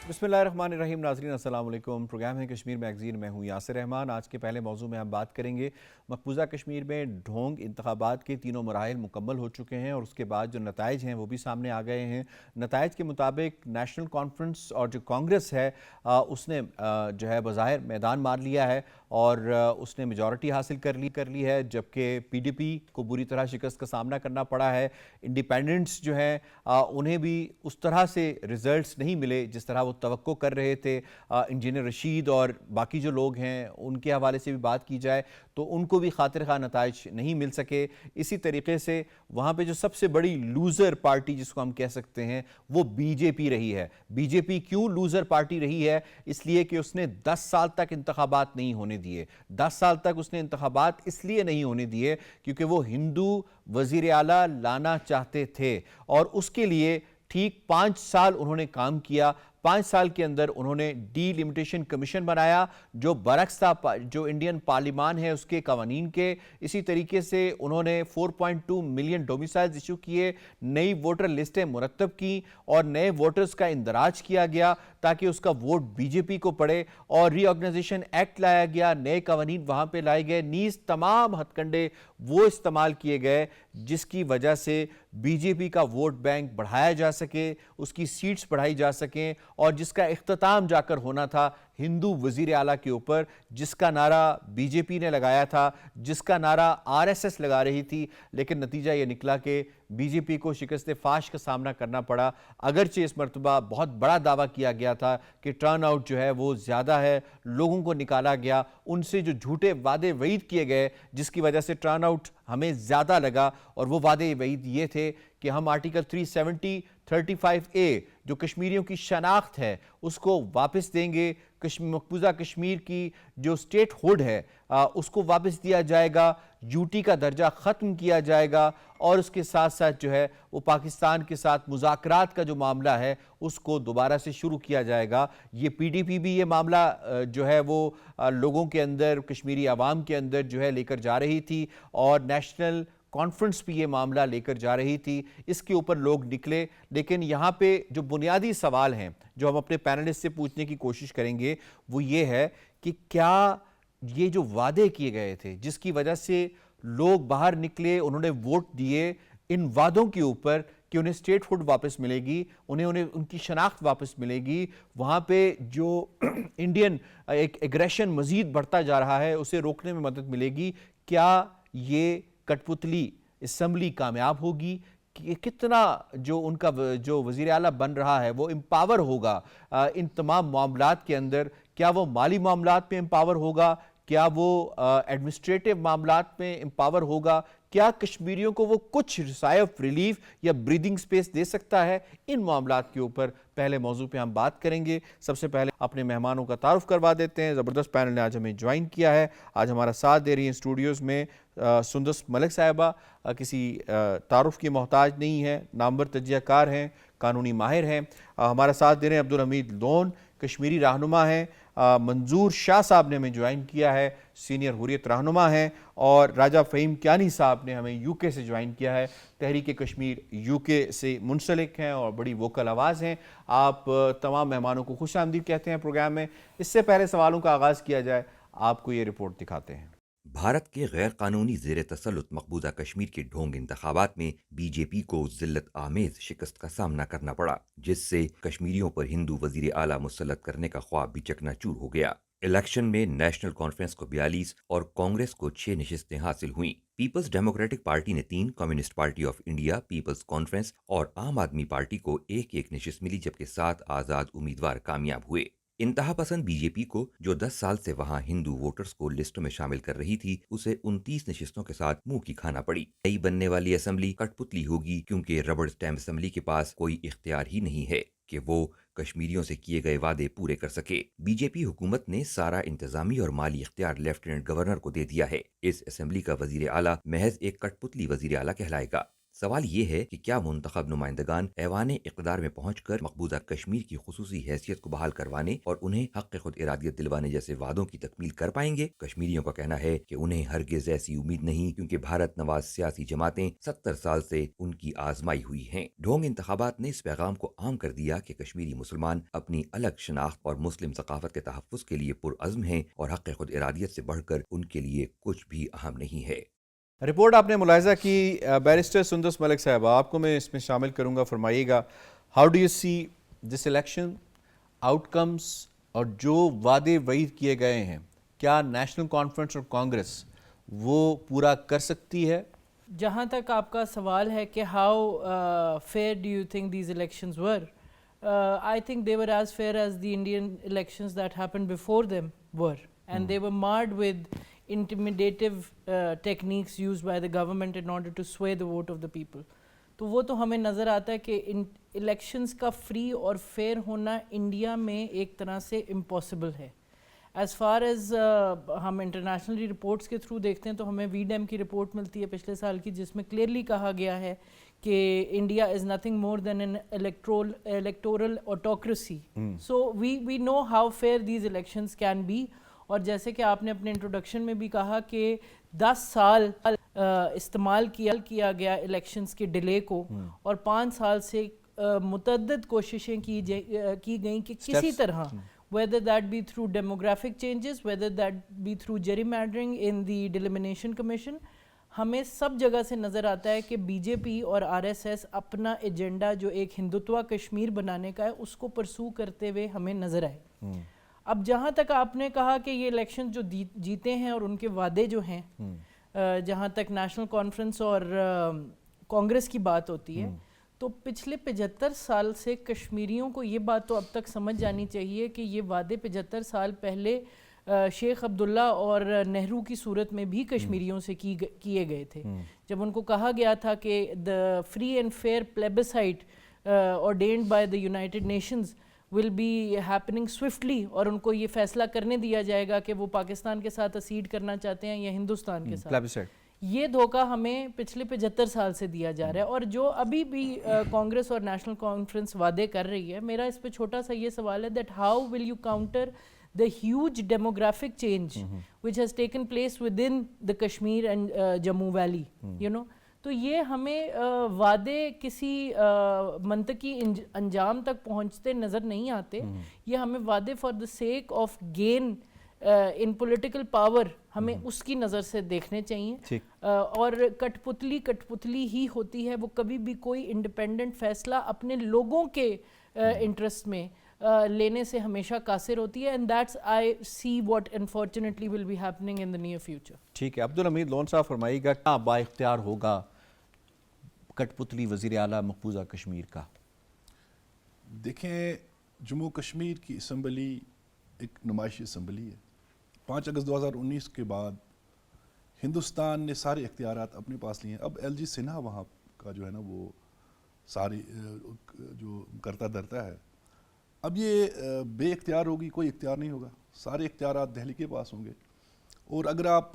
बिस्मिल्लाहिर्रहमानिर्रहीम। नाज़रीन अस्सलाम वालेकुम। प्रोग्राम है कश्मीर मैगज़ीन, मैं हूँ यासिर रहमान। आज के पहले मौजू में हम बात करेंगे मकबूजा कश्मीर में ढोंग इंतखाबात के तीनों मराहिल मुकम्मल हो चुके हैं और उसके बाद जो नताइज हैं वो भी सामने आ गए हैं। नताइज के मुताबिक नेशनल कॉन्फ्रेंस और जो कांग्रेस है उसने जो है बज़ाहिर मैदान मार लिया है और उसने मेजॉरिटी हासिल कर ली है, जबकि पीडीपी को बुरी तरह शिकस्त का सामना करना पड़ा है। इंडिपेंडेंट्स जो हैं उन्हें भी उस तरह से रिजल्ट्स नहीं मिले जिस तरह वो तवक्को कर रहे थे। इंजीनियर रशीद और बाकी जो लोग हैं उनके हवाले से भी बात की जाए तो उनको भी खातिर खा नताइज नहीं मिल सके। इसी तरीके से वहाँ पे जो सबसे बड़ी लूज़र पार्टी जिसको हम कह सकते हैं वो बीजेपी रही है। बीजेपी क्यों लूज़र पार्टी रही है? इसलिए कि उसने 10 साल तक इंतखाबात नहीं होने दिए। 10 साल तक उसने इंतखाबात इसलिए नहीं होने दिए क्योंकि वो हिंदू वज़ीर आला लाना चाहते थे और उसके लिए ठीक 5 साल उन्होंने काम किया। 5 साल के अंदर उन्होंने डीलिमिटेशन कमीशन बनाया जो बरक्स था जो इंडियन पार्लियामान है उसके कवानीन के। इसी तरीके से उन्होंने 4.2 मिलियन डोमिसाइल्स इशू किए, नई वोटर लिस्टें मुरतब की और नए वोटर्स का इंदराज किया गया ताकि उसका वोट बीजेपी को पड़े और रीऑर्गेनाइजेशन एक्ट लाया गया, नए कवानीन वहाँ पे लाए गए। नीज़ तमाम हथकंडे वो इस्तेमाल किए गए जिसकी वजह से बीजेपी का वोट बैंक बढ़ाया जा सके, उसकी सीट्स बढ़ाई जा सकें और जिसका इख्तिताम जाकर होना था हिंदू वज़ीर आला के ऊपर, जिसका नारा बीजेपी ने लगाया था, जिसका नारा आरएसएस लगा रही थी। लेकिन नतीजा ये निकला कि बीजेपी को शिकस्त फाश का सामना करना पड़ा। अगरचे इस मरतबा बहुत बड़ा दावा किया गया था कि टर्न आउट जो है वो ज़्यादा है, लोगों को निकाला गया, उनसे जो झूठे वादे वईद किए गए जिसकी वजह से टर्न आउट हमें ज़्यादा लगा और वो वादे वईद ये थे कि हम आर्टिकल 370 35A जो कश्मीरियों की शनाख्त है उसको वापस देंगे, मकबूजा कश्मीर की जो स्टेट हुड है उसको वापस दिया जाएगा, यूटी का दर्जा ख़त्म किया जाएगा और उसके साथ साथ जो है वो पाकिस्तान के साथ मुज़ाकरात का जो मामला है उसको दोबारा से शुरू किया जाएगा। ये पीडीपी भी ये मामला जो है वो लोगों के अंदर, कश्मीरी आवाम के अंदर जो है लेकर जा रही थी और नेशनल कॉन्फ्रेंस भी ये मामला लेकर जा रही थी। इसके ऊपर लोग निकले, लेकिन यहाँ पे जो बुनियादी सवाल हैं जो हम अपने पैनलिस्ट से पूछने की कोशिश करेंगे वो ये है कि क्या ये जो वादे किए गए थे जिसकी वजह से लोग बाहर निकले, उन्होंने वोट दिए, इन वादों के ऊपर कि उन्हें स्टेट हुड वापस मिलेगी, उन्हें उनकी शनाख्त वापस मिलेगी, वहाँ पे जो इंडियन एक एग्रेशन मज़ीद बढ़ता जा रहा है उसे रोकने में मदद मिलेगी, क्या ये कठपुतली असम्बली कामयाब होगी? कि कितना जो उनका जो वज़ीर आला बन रहा है वो एम्पावर होगा इन तमाम मामलात के अंदर? क्या वो माली मामलात में एम्पावर होगा? क्या वो एडमिनिस्ट्रेटिव मामलात में एम्पावर होगा? क्या कश्मीरियों को वो कुछ साय ऑफ रिलीफ या ब्रीदिंग स्पेस दे सकता है? इन मामलात के ऊपर पहले मौजू पे हम बात करेंगे। सबसे पहले अपने मेहमानों का तारुफ करवा देते हैं। ज़बरदस्त पैनल ने आज हमें ज्वाइन किया है। आज हमारा साथ दे रही हैं स्टूडियोज़ में सुंदस मलिक साहिबा, किसी तारुफ की मोहताज नहीं है, नामवर तजियाकार हैं, कानूनी माहिर हैं। हमारा साथ दे रहे हैं अब्दुल हमीद लोन, कश्मीरी रहनुमा हैं। मंजूर शाह साहब ने हमें ज्वाइन किया है, सीनियर हुर्रियत रहनुमा हैं। और राजा फ़हीम कियानी साहब ने हमें यूके से ज्वाइन किया है, तहरीक कश्मीर यूके से मुंसलिक हैं और बड़ी वोकल आवाज़ हैं। आप तमाम मेहमानों को खुश आमदीद कहते हैं प्रोग्राम में। इससे पहले सवालों का आगाज़ किया जाए, आपको ये रिपोर्ट दिखाते हैं। भारत के गैर कानूनी ज़ेर तसल्लुत मकबूजा कश्मीर के ढोंग इंतखाबात में बीजेपी को जिल्लत आमेज शिकस्त का सामना करना पड़ा, जिससे कश्मीरियों पर हिंदू वजीर आला मुसल्लत करने का ख्वाब भी चकनाचूर हो गया। इलेक्शन में नेशनल कॉन्फ्रेंस को 42 और कांग्रेस को 6 नशिस्तें हासिल हुईं। पीपल्स डेमोक्रेटिक पार्टी ने 3, communist party of India, people's conference और आम आदमी पार्टी को एक एक नशिस्त मिली, जबकि 7 आज़ाद उम्मीदवार कामयाब हुए। इंतहा पसंद बीजेपी को, जो 10 साल से वहां हिंदू वोटर्स को लिस्टों में शामिल कर रही थी, उसे 29 नशिस्तों के साथ मुंह की खाना पड़ी। नई बनने वाली असेंबली कठपुतली होगी क्योंकि रबड़ स्टैम्प असेंबली के पास कोई इख्तियार ही नहीं है कि वो कश्मीरियों से किए गए वादे पूरे कर सके। बीजेपी हुकूमत ने सारा इंतजामी और माली इख्तियार लेफ्टिनेंट गवर्नर को दे दिया है। इस असेंबली का वजीर आला महज एक कठपुतली वजीर आला कहलाएगा। सवाल ये है कि क्या मुंतखब नुमाइंदगान ऐवान इक़्तिदार में पहुँच कर मकबूजा कश्मीर की खुसूसी हैसियत को बहाल करवाने और उन्हें हक़ खुद इरादियत दिलवाने जैसे वादों की तकमील कर पाएंगे? कश्मीरियों का कहना है कि उन्हें हरगिज़ ऐसी उम्मीद नहीं, क्योंकि भारत नवाज सियासी जमातें 70 साल से उनकी आजमाई हुई हैं। ढोंग इंतखाबात ने इस पैगाम को आम कर दिया कि कश्मीरी मुसलमान अपनी अलग शनाख्त और मुस्लिम सकाफत के तहफ़्फ़ुज़ के लिए पुरअज़्म हैं और हक़ खुद इरादियत से बढ़कर उनके लिए कुछ भी अहम नहीं है। रिपोर्ट आपने मुलाहिज़ा की। बैरिस्टर सुंदस मलिक साहब, आपको मैं इसमें शामिल करूंगा, फरमाइएगा, how do you see this election outcomes और जो वादे वईद किए गए हैं, क्या नेशनल कॉन्फ्रेंस और कांग्रेस वो पूरा कर सकती है? जहाँ तक आपका सवाल है कि how fair do you think these elections were, I think they were as fair as the Indian elections that happened before them were, and they were marred with intimidative techniques used by the government in order to sway the vote of the people. तो वो तो हमें नज़र आता है कि elections का free और फेयर होना इंडिया में एक तरह से इम्पॉसिबल है। एज़ फार एज़ हम इंटरनेशनली रिपोर्ट्स के थ्रू देखते हैं तो हमें वीडेम की रिपोर्ट मिलती है पिछले साल की, जिसमें क्लियरली कहा गया है कि India is nothing more than an electoral autocracy. So we know how fair these elections can be. और जैसे कि आपने अपने इंट्रोडक्शन में भी कहा कि 10 साल इस्तेमाल किया गया इलेक्शंस के डिले को, और 5 साल से मुतअद्दिद कोशिशें की गई कि किसी तरह, whether that be through demographic changes, whether that be through gerrymandering in the Delimitation Commission, हमें सब जगह से नज़र आता है कि बीजेपी और आरएसएस अपना एजेंडा जो एक हिंदुत्व कश्मीर बनाने का है उसको परसू करते हुए हमें नज़र आए। अब जहाँ तक आपने कहा कि ये इलेक्शन जो जीते हैं और उनके वादे जो हैं, जहाँ तक नेशनल कॉन्फ्रेंस और कांग्रेस की बात होती है, तो पिछले 75 साल से कश्मीरियों को ये बात तो अब तक समझ जानी चाहिए कि ये वादे 75 साल पहले शेख अब्दुल्ला और नेहरू की सूरत में भी कश्मीरियों से किए गए थे, जब उनको कहा गया था कि the free and fair plebiscite ordained by the United Nations will be happening swiftly, और उनको ये फैसला करने दिया जाएगा कि वो पाकिस्तान के साथ असीड करना चाहते हैं या हिंदुस्तान के साथ। ये धोखा हमें पिछले 75 साल से दिया जा रहा है। और जो अभी भी कांग्रेस और नेशनल कॉन्फ्रेंस वादे कर रही है, मेरा इस पे छोटा सा ये सवाल है that how will you counter the huge demographic change which has taken place within the Kashmir and Jammu Valley, you know, तो ये हमें वादे किसी मंतकी अंजाम तक पहुंचते नज़र नहीं आते। ये हमें वादे for the sake of gain in political power हमें उसकी नज़र से देखने चाहिए, और कठपुतली ही होती है। वो कभी भी कोई इंडिपेंडेंट फैसला अपने लोगों के इंटरेस्ट में लेने से हमेशा कासिर होती है, and that's I see what unfortunately will be happening in the near future. ठीक है, अब्दुल हमीद लोन साहब फरमाइएगा, क्या बाइख्तियार होगा कठपुतली वज़ीर आला मकबूजा कश्मीर का? देखें, जम्मू कश्मीर की असम्बली एक नुमाइशी असम्बली है। 5 अगस्त 2019 के बाद हिंदुस्तान ने सारे इख्तियारात अपने पास लिए हैं। अब LG सिन्हा वहाँ का जो है ना वो सारी जो करता धरता है, अब ये बे इख्तियार होगी, कोई इख्तियार नहीं होगा, सारे इख्तियारात दिल्ली के पास होंगे। और अगर आप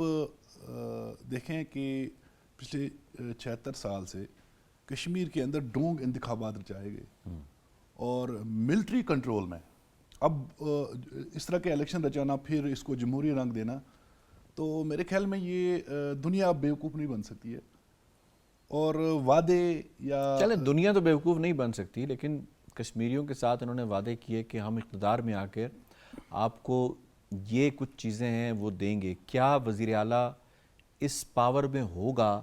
देखें कि पिछले 76 साल से कश्मीर के अंदर डोंग इंतखाबात रचाए गए और मिलिट्री कंट्रोल में, अब इस तरह के इलेक्शन रचाना फिर इसको जमहूरी रंग देना, तो मेरे ख्याल में ये दुनिया बेवकूफ़ नहीं बन सकती है। और वादे या चले दुनिया तो बेवकूफ़ नहीं बन सकती, लेकिन कश्मीरियों के साथ इन्होंने वादे किए कि हम इक़्तिदार में आकर आपको ये कुछ चीज़ें हैं वो देंगे। क्या वज़ीर आला इस पावर में होगा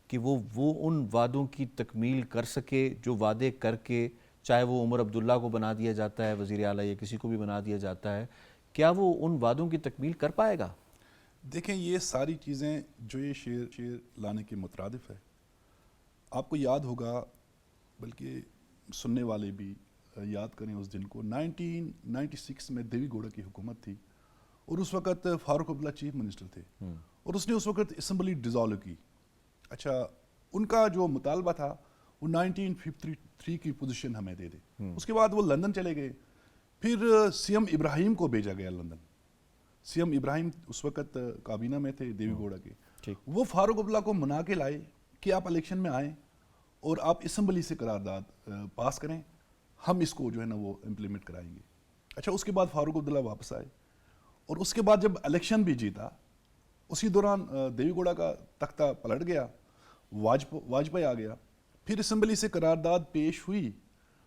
कि वो उन वादों की तकमील कर सके जो वादे करके, चाहे वो उमर अब्दुल्ला को बना दिया जाता है वज़ीर आला या किसी को भी बना दिया जाता है, क्या वो उन वादों की तकमील कर पाएगा? देखें, ये सारी चीज़ें जो ये शेर लाने के मुतरादिफ है। आपको याद होगा, बल्कि सुनने वाले भी याद करें उस दिन को, 1996 में देवी गौड़ा की हुकूमत थी और उस वक़्त फारूक अब्दुल्ला चीफ मिनिस्टर थे और उसने उस वक़्त असम्बली डिज़ॉल्व की। अच्छा, उनका जो मुतालबा था वो 1953 की पोजीशन हमें दे दे। उसके बाद वो लंदन चले गए, फिर CM इब्राहिम को भेजा गया लंदन। CM इब्राहिम उस वक़्त काबीना में थे देवी गौड़ा के। वो फारूक अब्दुल्ला को मना के लाए कि आप इलेक्शन में आएँ, اور آپ اسمبلی سے قرارداد پاس کریں, ہم اس کو جو ہے نا وہ امپلیمنٹ کرائیں گے. اچھا, اس کے بعد فاروق عبداللہ واپس آئے, اور اس کے بعد جب الیکشن بھی جیتا, اسی دوران دیوی گوڑا کا تختہ پلٹ گیا, واجپئی آ گیا, پھر اسمبلی سے قرارداد پیش ہوئی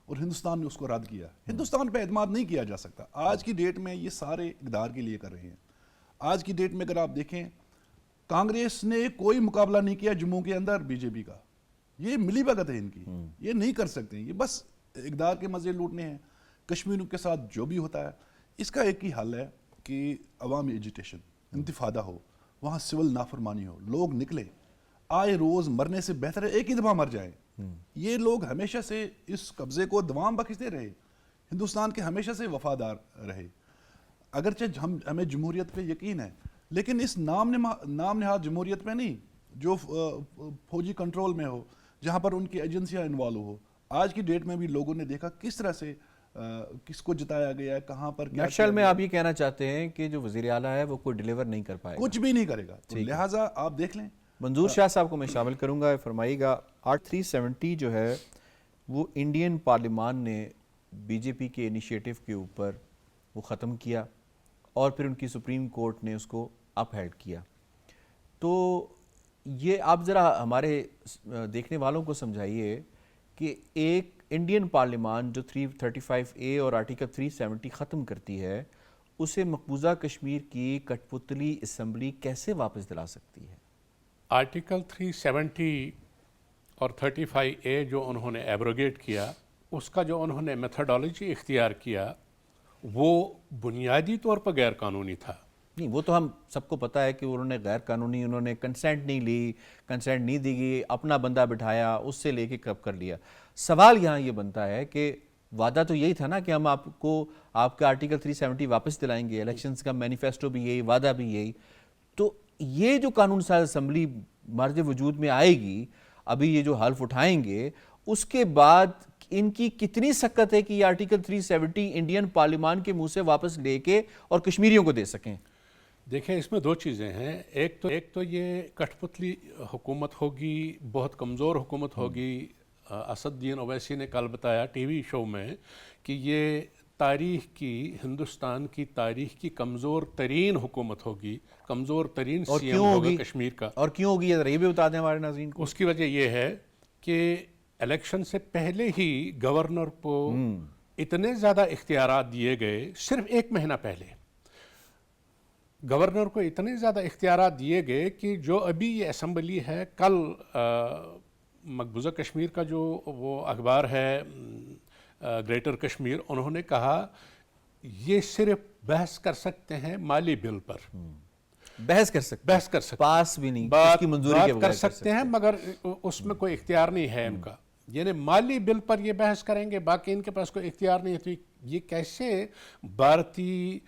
اور ہندوستان نے اس کو رد کیا. ہندوستان پہ اعتماد نہیں کیا جا سکتا. آج کی ڈیٹ میں یہ سارے اقدار کے لیے کر رہے ہیں. آج کی ڈیٹ میں اگر آپ دیکھیں, کانگریس نے کوئی مقابلہ نہیں کیا جموں کے اندر بی جے پی کا. یہ ملی بھگت ہے ان کی, یہ نہیں کر سکتے, یہ بس اقدار کے مزے لوٹنے ہیں. کشمیریوں کے ساتھ جو بھی ہوتا ہے, اس کا ایک ہی حل ہے کہ عوامی ایجیٹیشن, انتفادہ ہو, وہاں سول نافرمانی ہو, لوگ نکلیں. آئے روز مرنے سے بہتر ہے ایک ہی دفعہ مر جائیں. یہ لوگ ہمیشہ سے اس قبضے کو دوام بخشتے رہے, ہندوستان کے ہمیشہ سے وفادار رہے. اگرچہ ہمیں جمہوریت پہ یقین ہے, لیکن اس نام نہاد جمہوریت پہ نہیں جو فوجی کنٹرول میں ہو, جہاں پر ان کی ایجنسیاں انوالو ہو. آج کی ڈیٹ میں بھی لوگوں نے دیکھا کس طرح سے کس کو جتایا گیا ہے, کہاں پر کیا. نقشل میں آپ یہ کہنا چاہتے ہیں کہ جو وزیر اعلیٰ ہے وہ کوئی ڈیلیور نہیں کر پائے گا, کچھ بھی نہیں کرے گا, لہٰذا آپ دیکھ لیں. منظور شاہ صاحب کو میں شامل کروں گا, فرمائیے گا. آرٹ 370 جو ہے وہ انڈین پارلیمان نے بی جے پی کے انیشیٹو کے اوپر وہ ختم کیا, اور پھر ان کی سپریم کورٹ نے اس کو اپ ہیلڈ کیا. تو یہ آپ ذرا ہمارے دیکھنے والوں کو سمجھائیے کہ ایک انڈین پارلیمان جو 335A اور آرٹیکل 370 ختم کرتی ہے, اسے مقبوضہ کشمیر کی کٹ پتلی اسمبلی کیسے واپس دلا سکتی ہے؟ آرٹیکل 370 اور 35A جو انہوں نے ایبروگیٹ کیا, اس کا جو انہوں نے میتھڈالوجی اختیار کیا وہ بنیادی طور پر غیر قانونی تھا. نہیں, وہ تو ہم سب کو پتہ ہے کہ انہوں نے غیر قانونی, انہوں نے کنسنٹ نہیں لی, کنسنٹ نہیں دی گئی, اپنا بندہ بٹھایا, اس سے لے کے کب کر لیا. سوال یہاں یہ بنتا ہے کہ وعدہ تو یہی تھا نا کہ ہم آپ کو آپ کا آرٹیکل 370 واپس دلائیں گے, الیکشنز کا مینیفیسٹو بھی یہی, وعدہ بھی یہی. تو یہ جو قانون ساز اسمبلی مرج وجود میں آئے گی, ابھی یہ جو حلف اٹھائیں گے, اس کے بعد ان کی کتنی سکت ہے کہ یہ آرٹیکل 370 انڈین پارلیمان کے منہ سے واپس لے کے اور کشمیریوں کو دے سکیں؟ دیکھیں, اس میں دو چیزیں ہیں. ایک تو یہ کٹھ پتلی حکومت ہوگی, بہت کمزور حکومت ہوگی. اسد الدین اویسی نے کل بتایا ٹی وی شو میں کہ یہ ہندوستان کی تاریخ کی کمزور ترین حکومت ہوگی, کمزور ترین سی ایم ہوگا کشمیر کا. اور کیوں ہوگی یہ بھی بتا دیں ہمارے ناظرین کو. اس کی وجہ یہ ہے کہ الیکشن سے پہلے ہی گورنر کو اتنے زیادہ اختیارات دیے گئے, صرف ایک مہینہ پہلے گورنر کو اتنے زیادہ اختیارات دیے گئے کہ جو ابھی یہ اسمبلی ہے, کل مقبوضہ کشمیر کا جو وہ اخبار ہے گریٹر کشمیر, انہوں نے کہا یہ صرف بحث کر سکتے ہیں مالی بل پر. بحث کر سکتے پاس بھی نہیں, اس کی منظوری کے بغیر کر سکتے ہیں, مگر اس میں کوئی اختیار نہیں ہے ان کا. یعنی مالی بل پر یہ بحث کریں گے, باقی ان کے پاس کوئی اختیار نہیں ہے. تو یہ کیسے بھارتی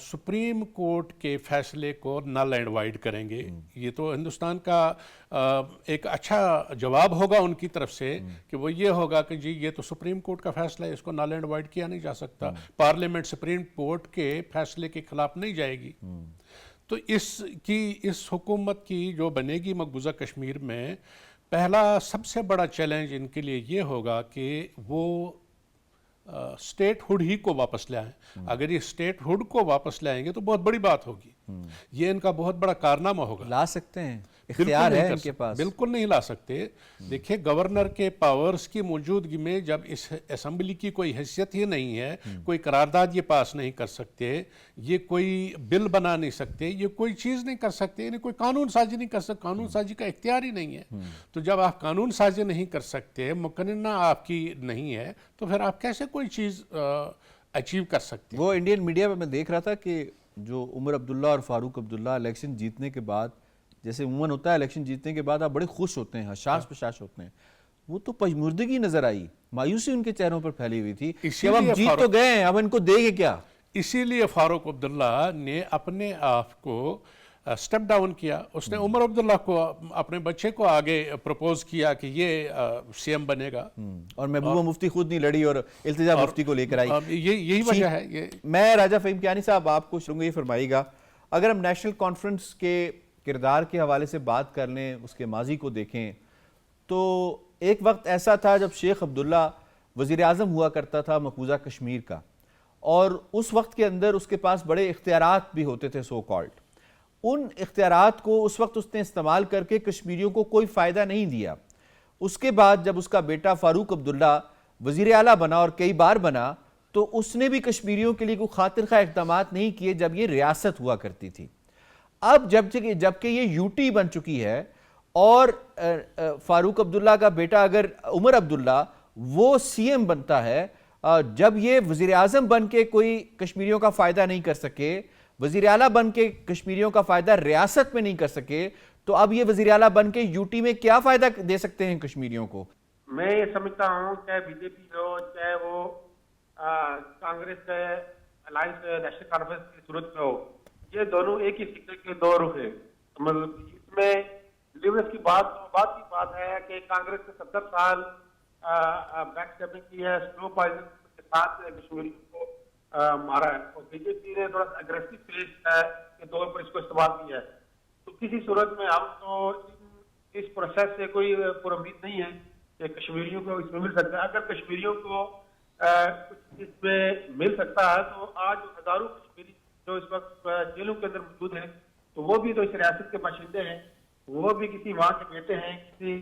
سپریم کورٹ کے فیصلے کو نل اینڈ وائڈ کریں گے؟ یہ تو ہندوستان کا ایک اچھا جواب ہوگا ان کی طرف سے کہ وہ یہ ہوگا کہ جی یہ تو سپریم کورٹ کا فیصلہ ہے, اس کو نل اینڈ وائڈ کیا نہیں جا سکتا, پارلیمنٹ سپریم کورٹ کے فیصلے کے خلاف نہیں جائے گی. تو اس حکومت کی جو بنے گی مقبوضہ کشمیر میں, پہلا سب سے بڑا چیلنج ان کے لیے یہ ہوگا کہ وہ اسٹیٹ ہوڈ ہی کو واپس لائیں. اگر یہ اسٹیٹ ہوڈ کو واپس لائیں گے تو بہت بڑی بات ہوگی, یہ ان کا بہت بڑا کارنامہ ہوگا. لا سکتے ہیں, اختیار ہے ان کے پاس. بالکل نہیں لا سکتے. دیکھیں, گورنر کے پاورز کی موجودگی میں جب اس اسمبلی کی کوئی حیثیت ہی نہیں ہے, کوئی قرارداد یہ پاس نہیں کر سکتے, یہ کوئی بل بنا نہیں سکتے, یہ کوئی چیز نہیں کر سکتے, یعنی کوئی قانون سازی نہیں کر سکتے, قانون سازی کا اختیار ہی نہیں ہے. تو جب آپ قانون سازی نہیں کر سکتے, مقننہ آپ کی نہیں ہے, تو پھر آپ کیسے کوئی چیز اچیو کر سکتے ہیں؟ وہ انڈین میڈیا میں دیکھ رہا تھا کہ جو عمر عبداللہ اور فاروق عبداللہ الیکشن جیتنے کے بعد, جیسے عموماً ہوتا ہے الیکشن جیتنے کے بعد آپ بڑے خوش ہوتے ہیں, حشاش پشاش ہوتے ہیں, وہ تو پشمردگی نظر آئی, مایوسی ان کے چہروں پر پھیلی ہوئی تھی کہ اب ہم جیت تو گئے ہیں, اب ان کو دے گے کیا. اسی لیے فاروق عبداللہ نے اپنے آپ کو سٹیپ ڈاؤن کیا. اس نے عمر عبداللہ کو, اپنے بچے کو آگے پروپوز کیا کہ یہ سی ایم بنے گا, اور محبوبہ مفتی خود نہیں لڑی اور التجا مفتی کو لے کر آئی. یہی وجہ ہے. میں راجہ فہیم کیانی صاحب آپ کو شروع یہ فرمائیے گا, اگر ہم نیشنل کانفرنس کے کردار کے حوالے سے بات کر لیں, اس کے ماضی کو دیکھیں, تو ایک وقت ایسا تھا جب شیخ عبداللہ وزیر اعظم ہوا کرتا تھا مقبوضہ کشمیر کا، اور اس وقت کے اندر اس کے پاس بڑے اختیارات بھی ہوتے تھے سو کالڈ. ان اختیارات کو اس وقت اس نے استعمال کر کے کشمیریوں کو کوئی فائدہ نہیں دیا. اس کے بعد جب اس کا بیٹا فاروق عبداللہ وزیر اعلیٰ بنا اور کئی بار بنا تو اس نے بھی کشمیریوں کے لیے کوئی خاطر خواہ اقدامات نہیں کیے جب یہ ریاست ہوا کرتی تھی. اب جبکہ یہ یو ٹی بن چکی ہے اور فاروق عبداللہ کا بیٹا اگر عمر عبداللہ وہ سی ایم بنتا ہے، جب یہ وزیر اعظم بن کے کوئی کشمیریوں کا فائدہ نہیں کر سکے، وزیر اعلیٰ بن کے کشمیریوں کا فائدہ ریاست میں نہیں کر سکے، تو اب یہ وزیر اعلیٰ بن کے یو ٹی میں کیا فائدہ دے سکتے ہیں کشمیریوں کو؟ میں یہ سمجھتا ہوں چاہے بی جے پی ہو چاہے وہ کانگریس الائنس نیشنل کانفرنس کی صورت میں ہو، یہ دونوں ایک ہی سکے کے دو رخ ہیں. مطلب اس میں لیورس کی بات ہے کہ کانگریس نے 70 سال بیک اسٹیپنگ کی ہے، سلو پوائزن کے ساتھ کشمیری کو مارا ہے، اور بی جے پی نے تھوڑا سا اگریسو پیش کے طور پر اس کو استعمال کیا ہے. تو کسی صورت میں ہم تو اس پروسیس سے کوئی پر امید نہیں ہے کہ کشمیریوں کو اس میں مل سکتا ہے. اگر کشمیریوں کو کچھ اس میں مل سکتا ہے تو آج ہزاروں کشمیری جو اس وقت جیلوں کے اندر موجود ہیں تو وہ بھی تو اس ریاست کے باشندے ہیں، وہ بھی کسی ماں کے بیٹے ہیں، کسی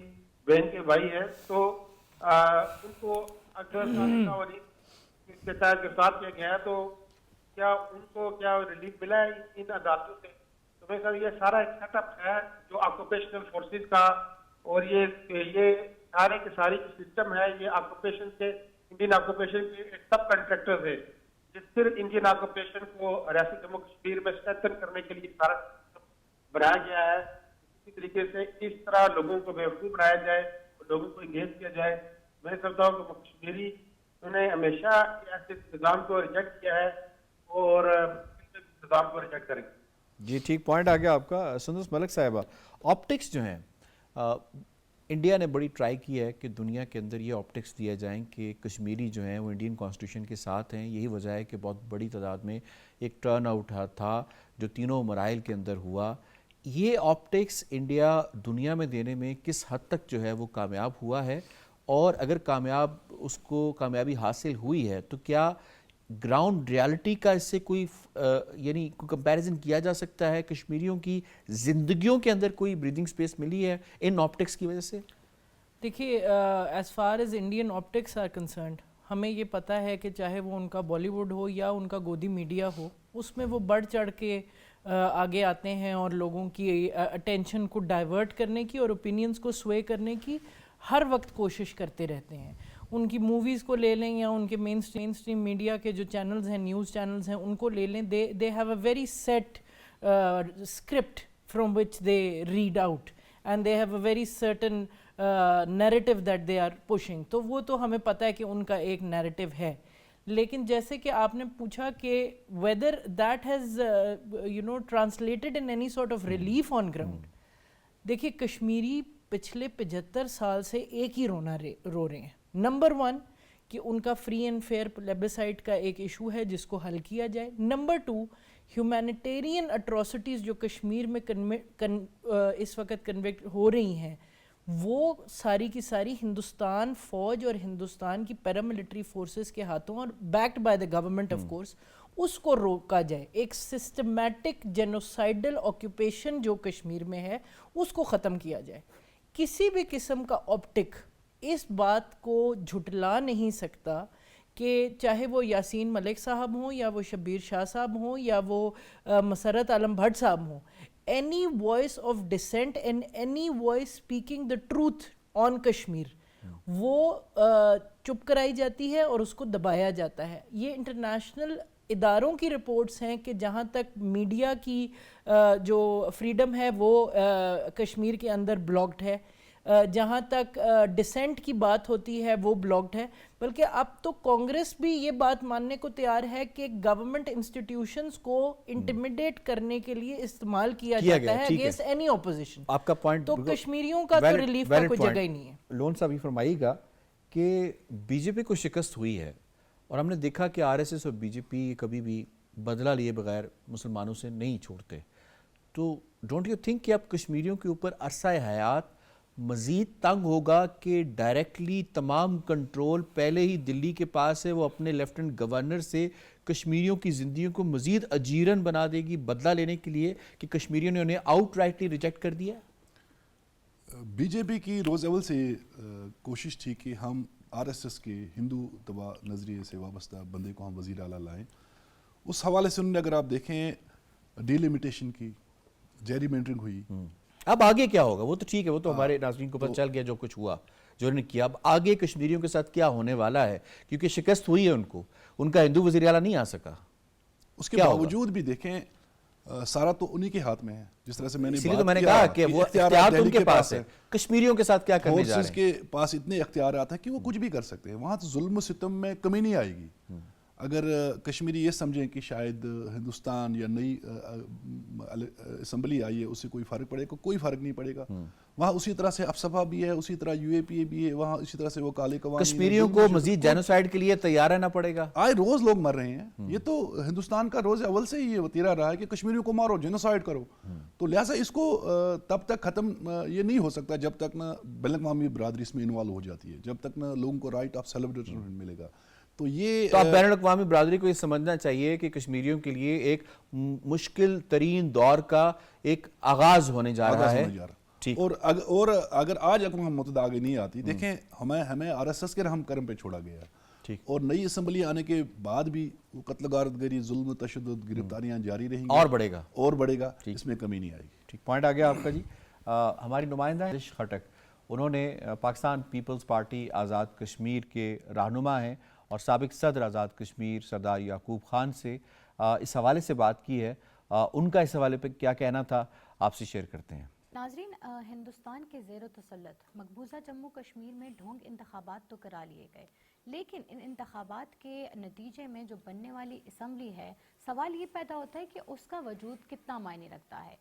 بہن کے بھائی ہیں. تو ان کو اگر کے تحت گرفتار کیا گیا ہے تو کیا ان کو کیا ریلیف ملا ہے ان عدالتوں سے؟ تو میں سر یہ سارا ایک سیٹ اپ ہے جو آکوپیشنل فورسز کا، اور یہ سارے کے ساری سسٹم ہے، یہ آکوپیشن کے انڈین آکوپیشن کے سب کنٹریکٹرز ہے، جس صرف انڈین آکوپیشن کو ریاست جموں کشمیر میں اسٹرینتھن کرنے کے لیے سارا بنایا گیا ہے. اسی طریقے سے اس طرح لوگوں کو بیوقوف بنایا جائے، لوگوں کو انگیج کیا جائے. میں سمجھتا ہوں کہ کشمیری انہوں نے ہمیشہ ایسے نظام کو ریجیکٹ کیا ہے اور نظام کو ریجیکٹ کریں گے. جی ٹھیک پوائنٹ آ گیا آپ کا. سندس ملک صاحبہ، آپٹکس جو ہیں انڈیا نے بڑی ٹرائی کی ہے کہ دنیا کے اندر یہ آپٹکس دیے جائیں کہ کشمیری جو ہیں وہ انڈین کانسٹیٹیوشن کے ساتھ ہیں. یہی وجہ ہے کہ بہت بڑی تعداد میں ایک ٹرن آؤٹ تھا جو تینوں مراحل کے اندر ہوا. یہ آپٹکس انڈیا دنیا میں دینے میں کس حد تک جو ہے وہ کامیاب ہوا ہے، اور اگر اس کو کامیابی حاصل ہوئی ہے تو کیا گراؤنڈ ریالٹی کا اس سے کوئی یعنی کوئی کمپیریزن کیا جا سکتا ہے؟ کشمیریوں کی زندگیوں کے اندر کوئی بریدنگ سپیس ملی ہے ان آپٹکس کی وجہ سے؟ دیکھیے as far as Indian optics are concerned, ہمیں یہ پتہ ہے کہ چاہے وہ ان کا بالی ووڈ ہو یا ان کا گودی میڈیا ہو، اس میں وہ بڑھ چڑھ کے آگے آتے ہیں اور لوگوں کی اٹینشن کو ڈائیورٹ کرنے کی اور اوپینینز کو سوے کرنے کی ہر وقت کوشش کرتے رہتے ہیں. ان کی موویز کو لے لیں یا ان کے مین اسٹریم میڈیا کے جو چینلز ہیں، نیوز چینلز ہیں، ان کو لے لیں، they have a very set script from which they read out and they have a very certain narrative that they are pushing. تو وہ تو ہمیں پتہ ہے کہ ان کا ایک نیریٹو ہے. لیکن جیسے کہ آپ نے پوچھا کہ whether that has translated in any sort of relief on ground, دیکھیے کشمیری پچھلے 75 سال سے ایک ہی رو رہے ہیں. نمبر 1 کہ ان کا فری اینڈ فیئر پلیبسائٹ کا ایک ایشو ہے جس کو حل کیا جائے. نمبر 2 ہیومینیٹیرین اٹراسٹیز جو کشمیر میں اس وقت کنوکٹ ہو رہی ہیں، وہ ساری کی ساری ہندوستان فوج اور ہندوستان کی پیراملٹری فورسز کے ہاتھوں اور backed by the government of course, اس کو روکا جائے. ایک سسٹمیٹک جینوسائڈل آکوپیشن جو کشمیر میں ہے اس کو ختم کیا جائے. کسی بھی قسم کا آپٹک اس بات کو جھٹلا نہیں سکتا کہ چاہے وہ یاسین ملک صاحب ہوں یا وہ شبیر شاہ صاحب ہوں یا وہ مسرت عالم بھٹ صاحب ہوں، any voice of dissent and any voice speaking the truth on Kashmir وہ چپ کرائی جاتی ہے اور اس کو دبایا جاتا ہے. یہ انٹرنیشنل اداروں کی رپورٹس ہیں کہ جہاں تک میڈیا کی جو فریڈم ہے وہ کشمیر کے اندر بلاکڈ ہے، جہاں تک ڈسینٹ کی بات ہوتی ہے وہ بلاکڈ ہے. بلکہ اب تو کانگریس بھی یہ بات ماننے کو تیار ہے کہ گورنمنٹ انسٹیٹیوشنز کو انٹیمیڈیٹ کرنے کے لیے استعمال کیا جاتا ہے اگینسٹ اینی اپوزیشن. آپ کا پوائنٹ تو کشمیریوں کا تو ریلیف کا کوئی جگہ ہی نہیں ہے. لون صاحب یہ فرمائیے گا کہ بی جے پی کو شکست ہوئی ہے اور ہم نے دیکھا کہ آر ایس ایس اور بی جے پی کبھی بھی بدلہ لیے بغیر مسلمانوں سے نہیں چھوڑتے، تو ڈونٹ یو تھنک کہ اب کشمیریوں کے اوپر عرصہ حیات مزید تنگ ہوگا کہ ڈائریکٹلی تمام کنٹرول پہلے ہی دلی کے پاس ہے، وہ اپنے لیفٹنٹ گورنر سے کشمیریوں کی زندگیوں کو مزید اجیرن بنا دے گی بدلہ لینے کے لیے کہ کشمیریوں نے انہیں آؤٹ رائٹلی ریجیکٹ کر دیا؟ بی جے پی کی روز اول سے کوشش تھی کہ ہم آر ایس ایس کے ہندو تباہ نظریے سے وابستہ بندے کو ہم وزیر اعلیٰ لائیں. اس حوالے سے انہوں نے اگر آپ دیکھیں ڈیلیمیٹیشن کی، جیری مینڈرنگ ہوئی. اب آگے کیا ہوگا؟ وہ تو ٹھیک ہے، وہ تو ہمارے ناظرین کو پتہ چل گیا جو کچھ ہوا جو انہوں نے کیا. اب آگے کشمیریوں کے ساتھ کیا ہونے والا ہے؟ کیونکہ شکست ہوئی ہے ان کا ہندو وزیر اعلیٰ نہیں آ سکا. اس کے باوجود بھی دیکھیں سارا تو انہی کے ہاتھ میں ہے. جس طرح سے میں نے اسی لیے تو میں نے کہا کہ وہ اختیار تو ان کے پاس ہے. کشمیریوں کے ساتھ کیا کرنے جا رہے فورسز کے پاس اتنے اختیارات ہیں کہ وہ کچھ بھی کر سکتے ہیں. وہاں تو ظلم و ستم میں کمی نہیں آئے گی. اگر کشمیری یہ سمجھیں کہ شاید ہندوستان یا نئی اسمبلی آئی ہے اس سے کوئی فرق پڑے گا، کوئی فرق نہیں پڑے گا. وہاں اسی طرح سے افسپا بھی ہے، اسی طرح یو اے پی اے بھی ہے، وہاں اسی طرح سے وہ کالے قوانین. کشمیریوں کو مزید جینوسائیڈ کے لیے تیار رہنا پڑے گا. آئے روز لوگ مر رہے ہیں. یہ تو ہندوستان کا روز اول سے ہی یہ وتیرہ رہا ہے کہ کشمیریوں کو مارو، جینوسائیڈ کرو. تو لہٰذا اس کو تب تک ختم یہ نہیں ہو سکتا جب تک نہ بین الاقوامی برادری اس میں انوالو ہو جاتی ہے، جب تک نہ لوگوں کو رائٹ آف سیلف ڈٹرمنٹ ملے گا. تو اب بین الاقوامی برادری کو یہ سمجھنا چاہیے کہ کشمیریوں کے لیے ایک مشکل ترین دور کا ایک آغاز ہونے جا رہا ہے. اور اگر آج اقوام متحدہ آگے نہیں آتی، دیکھیں ہمیں آر ایس ایس کے رحم کرم پہ چھوڑا گیا. اور نئی اسمبلی آنے کے بعد بھی وہ قتل غارت گری، ظلم، تشدد، گرفتاریاں جاری رہیں گی اور بڑھے گا. اس میں کمی نہیں آئے گی. ٹھیک پوائنٹ آ گیا آپ کا جی. ہماری نمائندہ خٹک، انہوں نے پاکستان پیپلز پارٹی آزاد کشمیر کے رہنما ہیں اور سابق صدر آزاد کشمیر سردار یعقوب خان سے اس حوالے سے بات کی ہے. ان کا اس حوالے پہ کیا کہنا تھا آپ سے شیئر کرتے ہیں. ناظرین، ہندوستان کے زیر و تسلط مقبوضہ جموں کشمیر میں ڈھونگ انتخابات تو کرا لیے گئے، لیکن ان انتخابات کے نتیجے میں جو بننے والی اسمبلی ہے، سوال یہ پیدا ہوتا ہے کہ اس کا وجود کتنا معنی رکھتا ہے.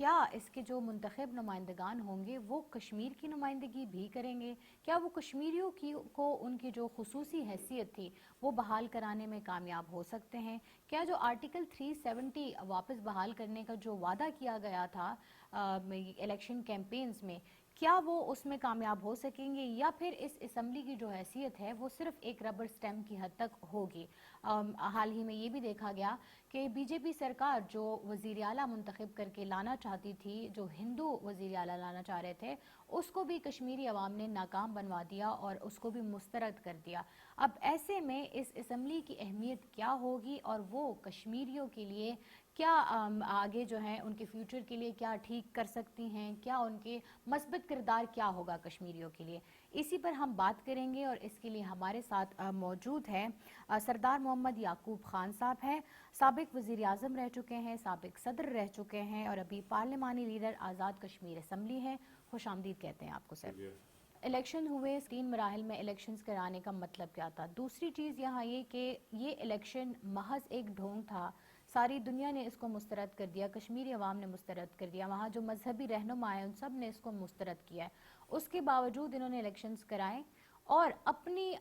کیا اس کے جو منتخب نمائندگان ہوں گے وہ کشمیر کی نمائندگی بھی کریں گے؟ کیا وہ کشمیریوں کو ان کی جو خصوصی حیثیت تھی وہ بحال کرانے میں کامیاب ہو سکتے ہیں؟ کیا جو آرٹیکل 370 واپس بحال کرنے کا جو وعدہ کیا گیا تھا الیکشن کیمپینز میں، کیا وہ اس میں کامیاب ہو سکیں گے، یا پھر اس اسمبلی کی جو حیثیت ہے وہ صرف ایک ربر سٹیمپ کی حد تک ہوگی؟ حال ہی میں یہ بھی دیکھا گیا کہ بی جے پی سرکار جو وزیر اعلیٰ منتخب کر کے لانا چاہتی تھی، جو ہندو وزیر اعلیٰ لانا چاہ رہے تھے، اس کو بھی کشمیری عوام نے ناکام بنوا دیا اور اس کو بھی مسترد کر دیا. اب ایسے میں اس اسمبلی کی اہمیت کیا ہوگی اور وہ کشمیریوں کے لیے کیا آگے جو ہیں ان کے فیوچر کے لیے کیا ٹھیک کر سکتی ہیں، کیا ان کے مثبت کردار کیا ہوگا کشمیریوں کے لیے؟ اسی پر ہم بات کریں گے اور اس کے لیے ہمارے ساتھ موجود ہیں سردار محمد یعقوب خان صاحب ہیں، سابق وزیر اعظم رہ چکے ہیں، سابق صدر رہ چکے ہیں اور ابھی پارلیمانی لیڈر آزاد کشمیر اسمبلی ہیں. خوش آمدید کہتے ہیں آپ کو سر. الیکشن ہوئے، 3 مراحل میں الیکشنز کرانے کا مطلب کیا تھا؟ دوسری چیز یہاں یہ کہ یہ الیکشن محض ایک ڈھونگ تھا، ساری دنیا نے اس کو مسترد کر دیا، کشمیری عوام نے مسترد کر دیا، وہاں جو مذہبی رہنما ہیں ان سب نے اس کو مسترد کیا ہے. اس کے باوجود انہوں نے الیکشنز کرائے اور اپنی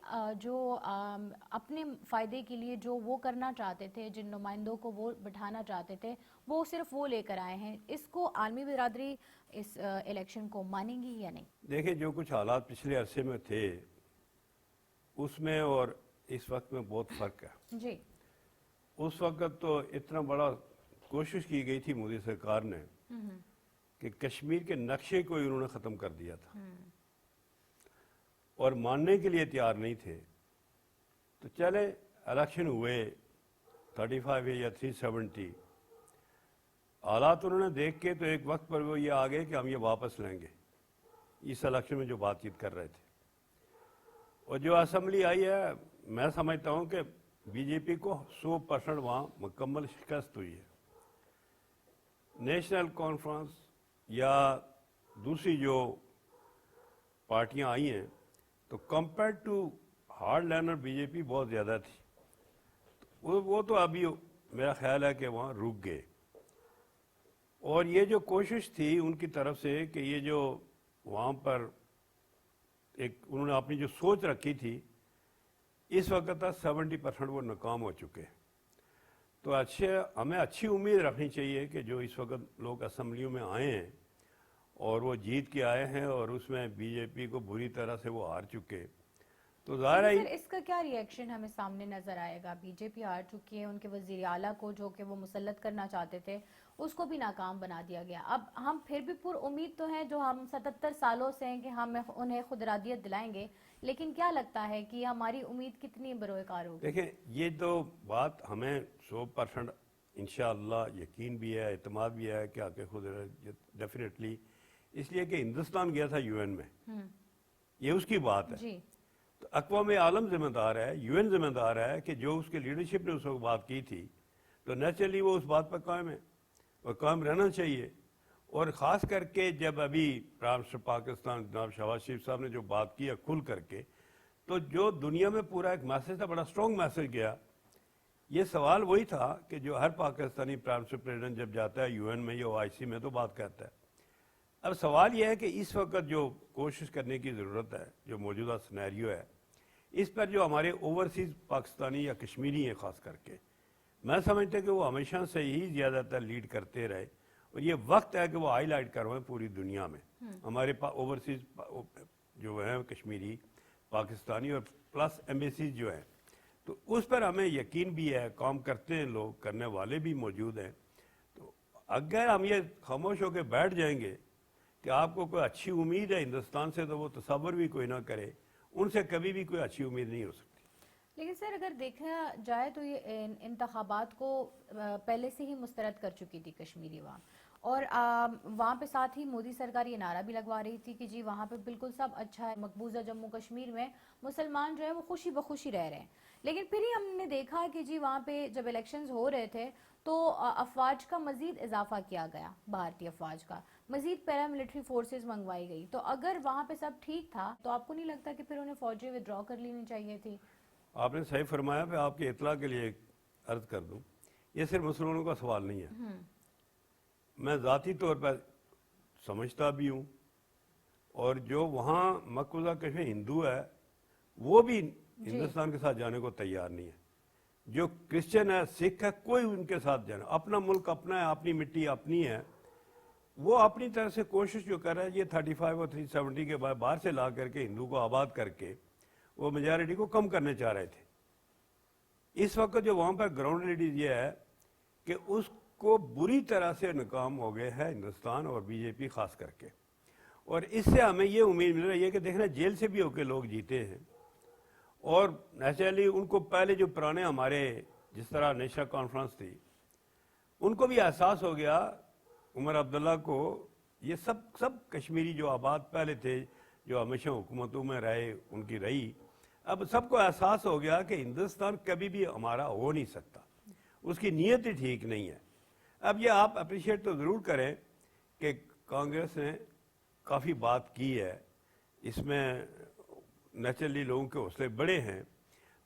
اپنے فائدے کے لیے جو وہ کرنا چاہتے تھے، جن نمائندوں کو وہ بٹھانا چاہتے تھے، وہ صرف وہ لے کر آئے ہیں. اس کو عالمی برادری اس الیکشن کو مانیں گی یا نہیں؟ دیکھیں، جو کچھ حالات پچھلے عرصے میں تھے اس میں اور اس وقت میں بہت فرق ہے. جی. اس وقت تو اتنا بڑا کوشش کی گئی تھی مودی سرکار نے کہ کشمیر کے نقشے کو انہوں نے ختم کر دیا تھا اور ماننے کے لیے تیار نہیں تھے. تو چلے الیکشن ہوئے 35 یا 370، حالات انہوں نے دیکھ کے تو ایک وقت پر وہ یہ آ گئے کہ ہم یہ واپس لیں گے اس الیکشن میں جو بات چیت کر رہے تھے. اور جو اسمبلی آئی ہے، میں سمجھتا ہوں کہ بی جے پی کو 100% وہاں مکمل شکست ہوئی ہے. نیشنل کانفرنس یا دوسری جو پارٹیاں آئی ہیں تو compare to hard liner B J P بہت زیادہ تھی. وہ تو ابھی میرا خیال ہے کہ وہاں رک گئے. اور یہ جو کوشش تھی ان کی طرف سے کہ یہ جو وہاں پر ایک انہوں نے اپنی جو سوچ رکھی تھی، اس وقت تک 70% وہ ناکام ہو چکے. تو ہمیں اچھی امید رکھنی چاہیے کہ جو اس وقت لوگ اسمبلیوں میں آئے ہیں اور وہ جیت کے آئے ہیں اور اس میں بی جے پی کو بری طرح سے وہ ہار چکے. تو ظاہر ہے سر اس کا کیا ری ایکشن ہمیں سامنے نظر آئے گا؟ بی جے پی ہار چکی ہے، ان کے وزیر اعلیٰ کو جو کہ وہ مسلط کرنا چاہتے تھے اس کو بھی ناکام بنا دیا گیا. اب ہم پھر بھی پر امید تو ہیں جو ہم 77 سالوں سے ہیں کہ ہم انہیں خودارادیت دلائیں گے، لیکن کیا لگتا ہے کہ ہماری امید کتنی بروئے کار ہوگی؟ دیکھیں یہ تو بات ہمیں 100% انشاءاللہ یقین بھی ہے، اعتماد بھی ہے کہ آگے خود ڈیفینیٹلی، اس لیے کہ ہندوستان گیا تھا یو این میں، یہ اس کی بات ہے. جی تو اقوام عالم ذمہ دار ہے، یو این ذمہ دار ہے کہ جو اس کے لیڈرشپ نے اس وقت بات کی تھی تو نیچرلی وہ اس بات پر قائم ہے اور قائم رہنا چاہیے. اور خاص کر کے جب ابھی پرائم منسٹر پاکستان جناب شہباز شریف صاحب نے جو بات کی ہے کھل کر کے، تو جو دنیا میں پورا ایک میسج تھا، بڑا اسٹرانگ میسج گیا. یہ سوال وہی تھا کہ جو ہر پاکستانی پرائم منسٹر پریزیڈنٹ جب جاتا ہے یو این میں یا او آئی سی میں تو بات کرتا ہے. اب سوال یہ ہے کہ اس وقت جو کوشش کرنے کی ضرورت ہے، جو موجودہ سینیریو ہے، اس پر جو ہمارے اوورسیز پاکستانی یا کشمیری ہیں خاص کر کے، میں سمجھتا کہ وہ ہمیشہ سے ہی زیادہ تر لیڈ کرتے رہے، اور یہ وقت ہے کہ وہ ہائی لائٹ کروائیں پوری دنیا میں. ہمارے اوورسیز جو ہیں کشمیری پاکستانی اور پلس ایمبیسیز جو ہیں، تو اس پر ہمیں یقین بھی ہے، کام کرتے ہیں لوگ، کرنے والے بھی موجود ہیں. تو اگر ہم یہ خاموش ہو کے بیٹھ جائیں گے کہ آپ کو کوئی اچھی امید ہے ہندوستان سے، تو وہ تصور بھی کوئی نہ کرے، ان سے کبھی بھی کوئی اچھی امید نہیں ہو سکتی. لیکن سر اگر دیکھا جائے تو یہ انتخابات کو پہلے سے ہی مسترد کر چکی تھی کشمیری عوام، اور وہاں پہ ساتھ ہی مودی سرکار یہ نعرہ بھی لگوا رہی تھی کہ جی وہاں پہ بالکل سب اچھا ہے، مقبوضہ جموں کشمیر میں مسلمان جو ہے وہ خوشی بخوشی رہ رہے ہیں. لیکن پھر ہی ہم نے دیکھا کہ جی وہاں پہ جب الیکشنز ہو رہے تھے تو افواج کا مزید اضافہ کیا گیا، بھارتی افواج کا مزید پیرا ملٹری فورسز منگوائی گئی. تو اگر وہاں پہ سب ٹھیک تھا تو آپ کو نہیں لگتا کہ پھر انہیں فوجیں ودرا کر لینی چاہیے تھی؟ آپ نے صحیح فرمایا. میں آپ کی اطلاع کے لیے ایک عرض کر دوں، یہ صرف مسلمانوں کا سوال نہیں ہے. میں ذاتی طور پر سمجھتا بھی ہوں، اور جو وہاں مقبوضہ کشمیر ہندو ہے وہ بھی ہندوستان کے ساتھ جانے کو تیار نہیں ہے. جو کرسچن ہے، سکھ ہے، کوئی ان کے ساتھ جانا، اپنا ملک اپنا ہے، اپنی مٹی اپنی ہے. وہ اپنی طرف سے کوشش جو کر رہا ہے، یہ 35 اور 370 کے بعد باہر سے لا کر کے ہندو کو آباد کر کے وہ میجارٹی کو کم کرنے چاہ رہے تھے. اس وقت جو وہاں پر گراؤنڈ ریلیٹیز یہ ہے کہ اس کو بری طرح سے ناکام ہو گئے ہے ہندوستان اور بی جے پی خاص کر کے. اور اس سے ہمیں یہ امید مل رہی ہے کہ دیکھنا جیل سے بھی ہو کے لوگ جیتے ہیں، اور نیچرلی ان کو پہلے جو پرانے ہمارے جس طرح نیشنل کانفرنس تھی، ان کو بھی احساس ہو گیا، عمر عبداللہ کو، یہ سب کشمیری جو آباد پہلے تھے، جو ہمیشہ حکومتوں میں رہے، ان کی رہی، اب سب کو احساس ہو گیا کہ ہندوستان کبھی بھی ہمارا ہو نہیں سکتا، اس کی نیت ہی ٹھیک نہیں ہے. اب یہ آپ اپریشیٹ تو ضرور کریں کہ کانگریس نے کافی بات کی ہے، اس میں نیچرلی لوگوں کے حوصلے بڑے ہیں،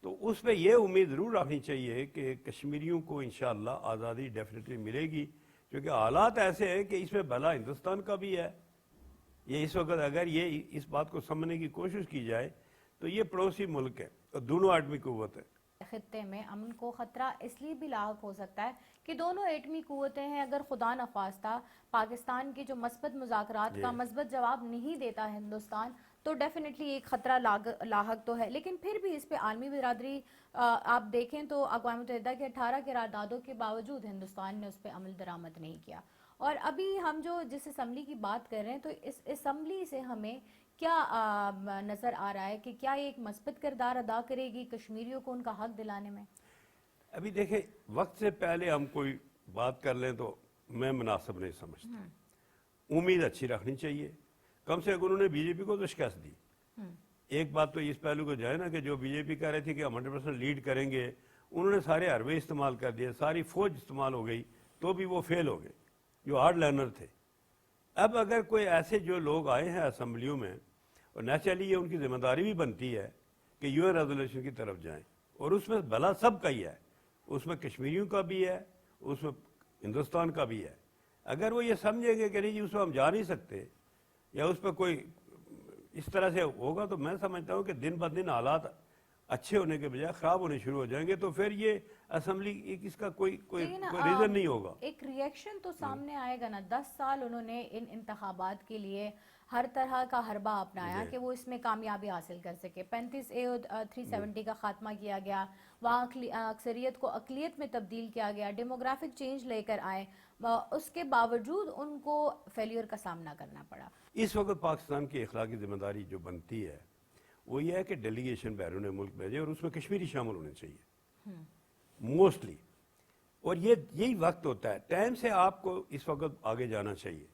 تو اس پہ یہ امید ضرور رکھنی چاہیے کہ کشمیریوں کو انشاءاللہ آزادی ڈیفینیٹلی ملے گی، کیونکہ حالات ایسے ہیں کہ اس میں بھلا ہندوستان کا بھی ہے. یہ اس وقت اگر یہ اس بات کو سمجھنے کی کوشش کی جائے تو یہ پڑوسی ملک ہے اور دونوں ایٹمی قوت ہے. خطے میں امن کو خطرہ اس لیے بھی لاحق ہو سکتا ہے کہ دونوں ایٹمی قوتیں ہیں. اگر خدا نخواستہ پاکستان کے جو مثبت مذاکرات کا مثبت جواب نہیں دیتا ہندوستان، تو ڈیفینیٹلی ایک خطرہ لاحق تو ہے. لیکن پھر بھی اس پہ عالمی برادری آپ دیکھیں تو اقوام متحدہ کے 18 قراردادوں کے باوجود ہندوستان نے اس پہ عمل درآمد نہیں کیا. اور ابھی ہم جو جس اسمبلی کی بات کر رہے ہیں، تو اس اسمبلی سے ہمیں کیا نظر آ رہا ہے کہ کیا یہ ایک مثبت کردار ادا کرے گی کشمیریوں کو ان کا حق دلانے میں؟ ابھی دیکھیں، وقت سے پہلے ہم کوئی بات کر لیں تو میں مناسب نہیں سمجھتا. امید اچھی رکھنی چاہیے. کم سے کم انہوں نے بی جے پی کو تو شکست دی. ایک بات تو اس پہلو کو جائے نا کہ جو بی جے پی کہہ رہی تھی کہ ہم 100% لیڈ کریں گے، انہوں نے سارے حربے استعمال کر دیے، ساری فوج استعمال ہو گئی، تو بھی وہ فیل ہو گئے جو ہارڈ لرنر تھے. اب اگر کوئی ایسے جو لوگ آئے ہیں اسمبلیوں میں، اور نیچرلی یہ ان کی ذمہ داری بھی بنتی ہے کہ یو این ریزولوشن کی طرف جائیں، اور اس میں بھلا سب کا ہی ہے، اس میں کشمیریوں کا بھی ہے، اس میں ہندوستان کا بھی ہے. اگر وہ یہ سمجھیں گے کہ نہیں جی اس میں ہم جا نہیں سکتے، یا اس پہ کوئی اس طرح سے ہوگا، تو میں سمجھتا ہوں کہ دن بہ دن حالات अच्छे होने के बजाय ख़राब होने शुरू हो जाएंगे, तो फिर ये असम्बली इसका कोई लेकिन रीज़न नहीं होगा। एक रिएक्शन तो सामने आएगा ना। 10 साल उन्होंने इन इंतखाबात के लिए हर तरह का हरबा अपनाया कि वो इसमें कामयाबी हासिल कर सके। 35A और 370 का खात्मा किया गया, वहाँ अक्सरियत को अकलियत में तब्दील किया गया, डेमोग्राफिक चेंज लेकर आए, उसके बावजूद उनको फेलियर का सामना करना पड़ा। इस वक्त पाकिस्तान की अखलाकी जिम्मेदारी जो बनती है वो ये है कि डेलीगेशन बैरून मुल्क भेजे और उसमें कश्मीरी शामिल होने चाहिए मोस्टली। और यही वक्त होता है, टाइम से आपको इस वक्त आगे जाना चाहिए।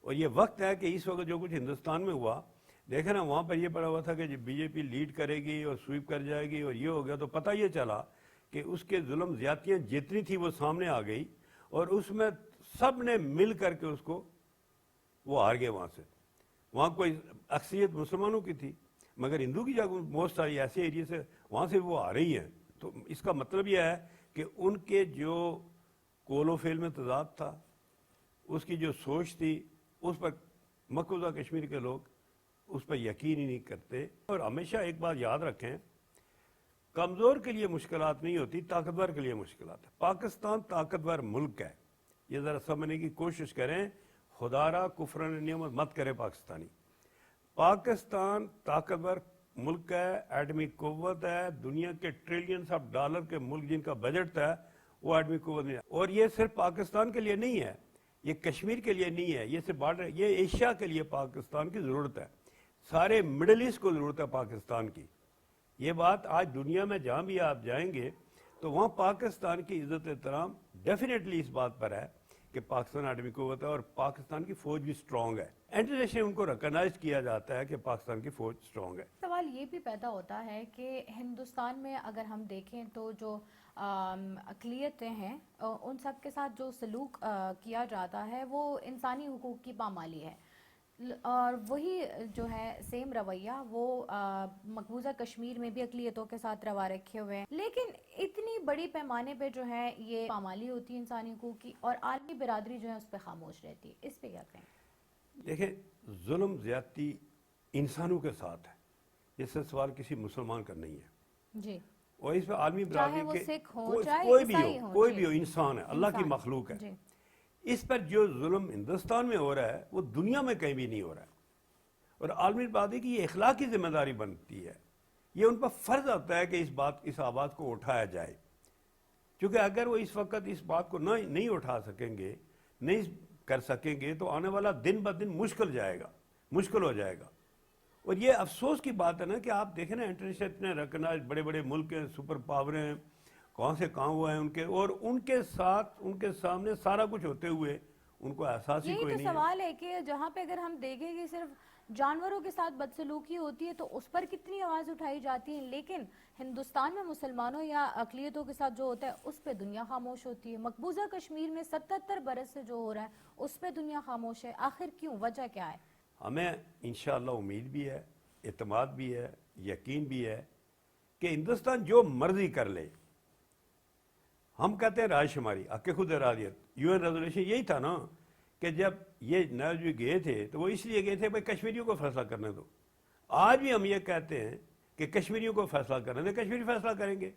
और ये वक्त है कि इस वक्त जो कुछ हिंदुस्तान में हुआ, देखे ना, वहाँ पर ये पड़ा हुआ था कि बीजेपी लीड करेगी और स्वीप कर जाएगी और ये हो गया, तो पता ये चला कि उसके जुल्म ज्यादतियाँ जितनी थी वो सामने आ गई और उसमें सब ने मिल करके उसको वो हार गए वहाँ से। वहाँ कोई अक्सरियत मुसलमानों की थी मगर हिंदू की जगह बहुत सारी ऐसे एरिया से वहाँ से वो आ रही हैं। तो इसका मतलब यह है कि उनके जो कोलो फेल में तजाद था, उसकी जो सोच थी, उस पर मकबूजा कश्मीर के लोग उस पर यकीन ही नहीं करते। और हमेशा एक बात याद रखें, कमज़ोर के लिए मुश्किलात नहीं होती, ताकतवर के लिए मुश्किलात है। पाकिस्तान ताकतवर मुल्क है, ये ज़रा समझने की कोशिश करें। खुदारा कुफरन नियमत मत करे पाकिस्तानी। पाकिस्तान ताकतवर मुल्क है, एटमी कुव्वत है, दुनिया के ट्रिलियंस ऑफ डॉलर के मुल्क जिनका बजट है वो एटमी कुव्वत नहीं है। और ये सिर्फ पाकिस्तान के लिए नहीं है, ये कश्मीर के लिए नहीं है, ये सिर्फ बॉर्डर, ये एशिया के लिए पाकिस्तान की ज़रूरत है, सारे मिडल ईस्ट को ज़रूरत है पाकिस्तान की। ये बात आज दुनिया में जहाँ भी आप जाएंगे तो वहाँ पाकिस्तान की इज़्ज़त एहतराम डेफिनेटली इस बात पर है कि पाकिस्तान एटमी कुव्वत है और पाकिस्तान की फ़ौज भी स्ट्रॉन्ग है। इंटरनेशनली उनको रिकॉग्नाइज किया जाता है कि पाकिस्तान की फ़ौज स्ट्रॉन्ग है। सवाल ये भी पैदा होता है कि हिंदुस्तान में अगर हम देखें तो जो अक़लियतें हैं उन सब के साथ जो सलूक किया जाता है वो इंसानी हुकूक की पामाली है। और वही जो है सेम रवैया वो मकबूजा कश्मीर में भी अक़लियतों के साथ रवा रखे हुए हैं। लेकिन इतनी बड़ी पैमाने पे जो है ये पामाली होती है इंसानी हुकूक की और आलमी बिरादरी जो है उस पर खामोश रहती है। इस पे क्या कहें? देखें, जुल्म ज्यादती इंसानों के साथ है, इससे सवाल किसी मुसलमान का नहीं है जी। और इस पर आलमी चाहे वो बिरादरी के सिख हो, चाहे कोई भी ईसाई हो, हो, कोई जी। भी हो, इंसान है, अल्लाह की इंसान, मखलूक है। जी। इस पर जो जुल्म हिंदुस्तान में हो रहा है वो दुनिया में कहीं भी नहीं हो रहा है। और आलमी बिरादरी की ये इखलाकी जिम्मेदारी बनती है, ये उन पर फर्ज आता है कि इस आवाज़ को उठाया जाए। क्योंकि अगर वो इस वक्त इस बात को नहीं उठा सकेंगे, नहीं कर सकेंगे, तो आने वाला दिन ब दिन मुश्किल हो जाएगा। और ये अफसोस की बात है ना कि आप देखें ना, इंटरनेशनल इतने रिकॉग्नाइज बड़े बड़े मुल्क हैं, सुपर पावर हैं, कहाँ से कहाँ हुआ है उनके, और उनके साथ उनके सामने सारा कुछ होते हुए उनको एहसास ही कोई यही तो नहीं है। सवाल है कि जहाँ पे अगर हम देखें कि सिर्फ जानवरों के साथ बदसलूकी होती है तो उस पर कितनी आवाज़ उठाई जाती है, लेकिन हिंदुस्तान में मुसलमानों या अक़लियतों के साथ जो होता है उस पर दुनिया खामोश होती है। मकबूजा कश्मीर में 77 बरस से जो हो रहा है उस पर दुनिया खामोश है। आखिर क्यों, वजह क्या है? हमें इंशाअल्लाह उम्मीद भी है, एतमाद भी है, यकीन भी है कि हिंदुस्तान जो मर्जी कर ले। हम कहते हैं रायशुमारी, हक़ खुद इरादियत, यूएन रेजोल्यूशन यही था ना कि जब ये नवाज़ गए थे तो वो इसलिए गए थे भाई कश्मीरियों को फैसला करने दो। आज भी हम ये कहते हैं कि कश्मीरियों को फैसला करने दें, कश्मीरी फैसला करेंगे।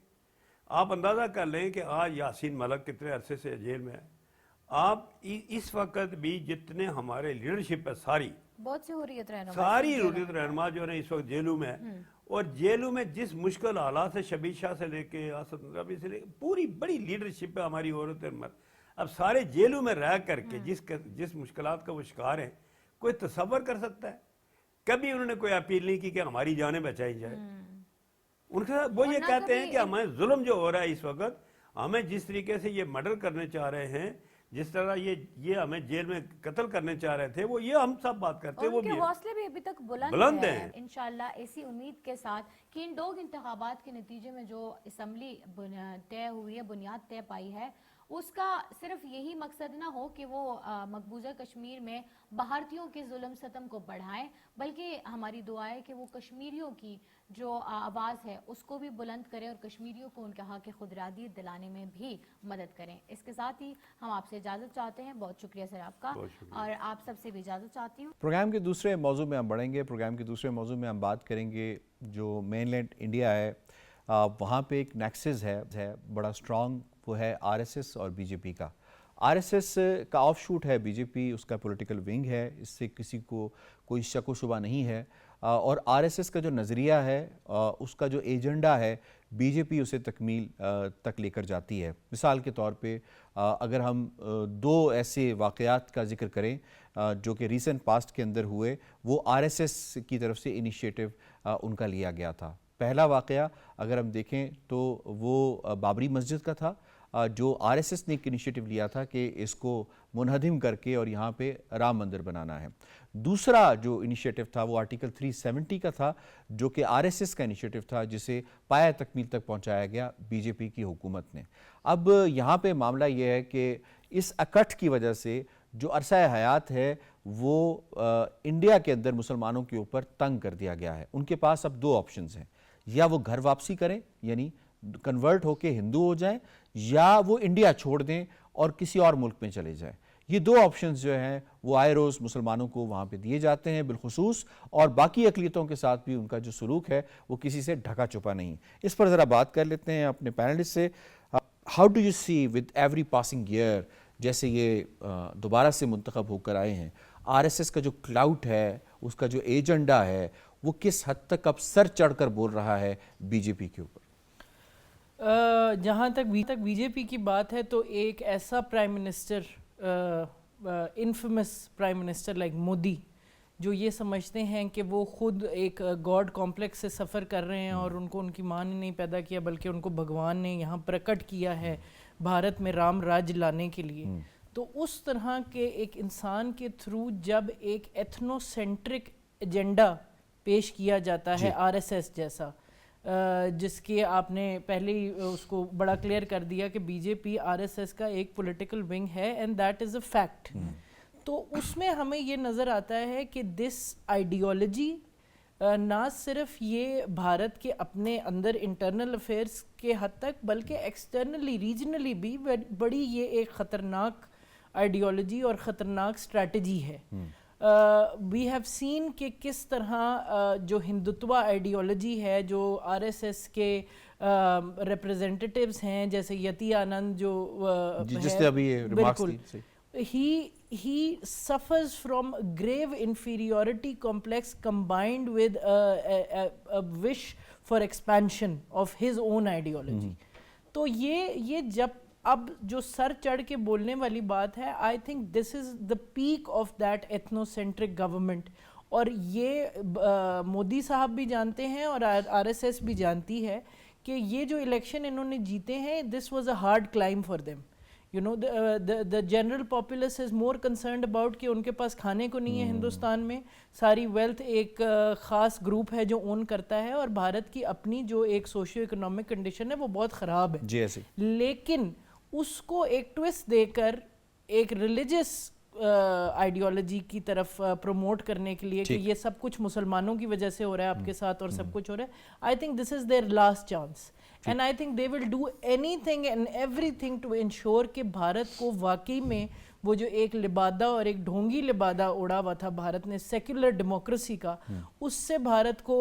आप अंदाज़ा कर लें कि आज यासीन मलिक कितने अरसे से जेल में है। आप इस वक्त भी जितने हमारे लीडरशिप है बहुत सी हुर्रियत रहनुमा, सारी हुर्रियत रहनुमा जो है इस वक्त जेलों में है। और जेलों में जिस मुश्किल हालात से शबीर शाह से लेके असद रबी से लेके पूरी बड़ी लीडरशिप है हमारी औरत मर्द, अब सारे जेलों में रह करके जिस मुश्किलात का वो शिकार है, कोई तसव्वुर कर सकता है? कभी उन्होंने कोई अपील नहीं की कि हमारी जानें बचाई जाए। उनके साथ वो ये कहते हैं कि हमें जुल्म जो हो रहा है इस वक्त, हमें जिस तरीके से ये मर्डर करने चाह रहे हैं, जिस तरह ये हमें जेल में कत्ल करने चाह रहे थे, वो ये हम सब बात करते हैं, वो भी हौसले भी अभी तक बुलंद हैं। इंशाल्लाह ऐसी उम्मीद के साथ कि इन डोग इंतखाबात के नतीजे में जो असम्बली तय हुई है, बुनियाद तय पाई है, उसका सिर्फ यही मकसद ना हो कि वो मकबूजा कश्मीर में भारतीयों के जुल्म सतम को बढ़ाएं, बल्कि हमारी दुआ है कि वो कश्मीरियों की जो आवाज़ है उसको भी बुलंद करें और कश्मीरियों को उनके हक़ खुदरादी दिलाने में भी मदद करें। इसके साथ ही हम आपसे इजाज़त चाहते हैं। बहुत शुक्रिया सर आपका, और आप सबसे भी इजाज़त चाहती हूँ। प्रोग्राम के दूसरे मौजू में हम बढ़ेंगे। प्रोग्राम के दूसरे मौजू में हम बात करेंगे जो मेनलैंड इंडिया है वहाँ पे एक नेक्सस है बड़ा स्ट्रॉन्ग, वो है आरएसएस और बीजेपी का। आरएसएस का ऑफ शूट है बीजेपी, उसका पॉलिटिकल विंग है, इससे किसी को कोई शक व शुबा नहीं है। और आरएसएस का जो नज़रिया है, उसका जो एजेंडा है, बीजेपी उसे तकमील तक लेकर जाती है। मिसाल के तौर पे अगर हम दो ऐसे वाक़यात का ज़िक्र करें जो कि रीसेंट पास्ट के अंदर हुए, वो आरएसएस की तरफ से इनिशिएटिव उनका लिया गया था। पहला वाक़या अगर हम देखें तो वो बाबरी मस्जिद का था, जो आरएसएस ने एक इनिशिएटिव लिया था कि इसको मुनहदिम करके और यहाँ पे राम मंदिर बनाना है। दूसरा जो इनिशिएटिव था वो आर्टिकल 370 का था, जो कि आरएसएस का इनिशिएटिव था, जिसे पाया तकमील तक पहुँचाया गया बीजेपी की हुकूमत ने। अब यहाँ पे मामला ये है कि इस अकठ की वजह से जो अरसा हयात है वो इंडिया के अंदर मुसलमानों के ऊपर तंग कर दिया गया है। उनके पास अब दो ऑप्शंस हैं, या वो घर वापसी करें यानी कन्वर्ट होके हिंदू हो जाएं, या वो इंडिया छोड़ दें और किसी और मुल्क में चले जाएं। ये दो ऑप्शंस जो हैं वो आए रोज़ मुसलमानों को वहाँ पे दिए जाते हैं बिलखुसूस, और बाकी अक़लियतों के साथ भी उनका जो सलूक है वो किसी से ढका छुपा नहीं। इस पर ज़रा बात कर लेते हैं अपने पैनलिस्ट से। How do you see with every passing year, जैसे ये दोबारा से मुंतखब होकर आए हैं, आरएसएस का जो क्लाउट है, उसका जो एजेंडा है, वो किस हद तक अब सर चढ़कर बोल रहा है बीजेपी के ऊपर? जहाँ तक बीजेपी की बात है तो एक ऐसा prime minister, infamous prime minister like Modi, जो ये समझते हैं कि वो खुद एक गॉड कॉम्प्लेक्स से सफ़र कर रहे हैं और उनको उनकी माँ ने नहीं पैदा किया बल्कि उनको भगवान ने यहाँ प्रकट किया है भारत में राम राज्य लाने के लिए। तो उस तरह के एक इंसान के थ्रू जब एक एथनोसेंट्रिक एजेंडा पेश किया जाता है आरएसएस जैसा, जिसके आपने पहले ही उसको बड़ा क्लियर कर दिया कि बीजेपी आरएसएस का एक पॉलिटिकल विंग है and that is a fact, तो उसमें हमें ये नज़र आता है कि दिस आइडियोलॉजी ना सिर्फ ये भारत के अपने अंदर इंटरनल अफेयर्स के हद तक बल्कि एक्सटर्नली रीजनली भी बड़ी ये एक ख़तरनाक आइडियोलॉजी और ख़तरनाक स्ट्रैटेजी है। वी हैव सीन कि किस तरह जो हिंदुत्व आइडियोलॉजी है, जो आरएसएस के रिप्रेजेंटेटिव्स हैं जैसे यति आनंद जो जिसने अभी ये remarks the, he suffers from grave inferiority complex combined with a wish for expansion of his own ideology. तो ये जब अब जो सर चढ़ के बोलने वाली बात है, I think this is the peak of that ethnocentric government, और ये मोदी साहब भी जानते हैं और आरएसएस भी जानती है कि ये जो इलेक्शन इन्होंने जीते हैं, this was a hard climb for them. You know the general populace is more concerned about कि उनके पास खाने को नहीं है हिंदुस्तान में, सारी वेल्थ एक ख़ास ग्रुप है जो ओन करता है, और भारत की अपनी जो एक सोशियो इकोनॉमिक कंडीशन है वो बहुत ख़राब है। जी ऐसे। लेकिन उसको एक ट्विस्ट देकर एक रिलीजियस आइडियोलॉजी की तरफ प्रमोट करने के लिए कि ये सब कुछ मुसलमानों की वजह से हो रहा है आपके साथ और सब कुछ हो रहा है, I think this is their last chance and I think they will do anything and everything to ensure कि भारत को वाकई में वो जो एक लिबादा और एक ढोंगी लिबादा उड़ा हुआ था भारत ने सेक्युलर डेमोक्रेसी का, उससे भारत को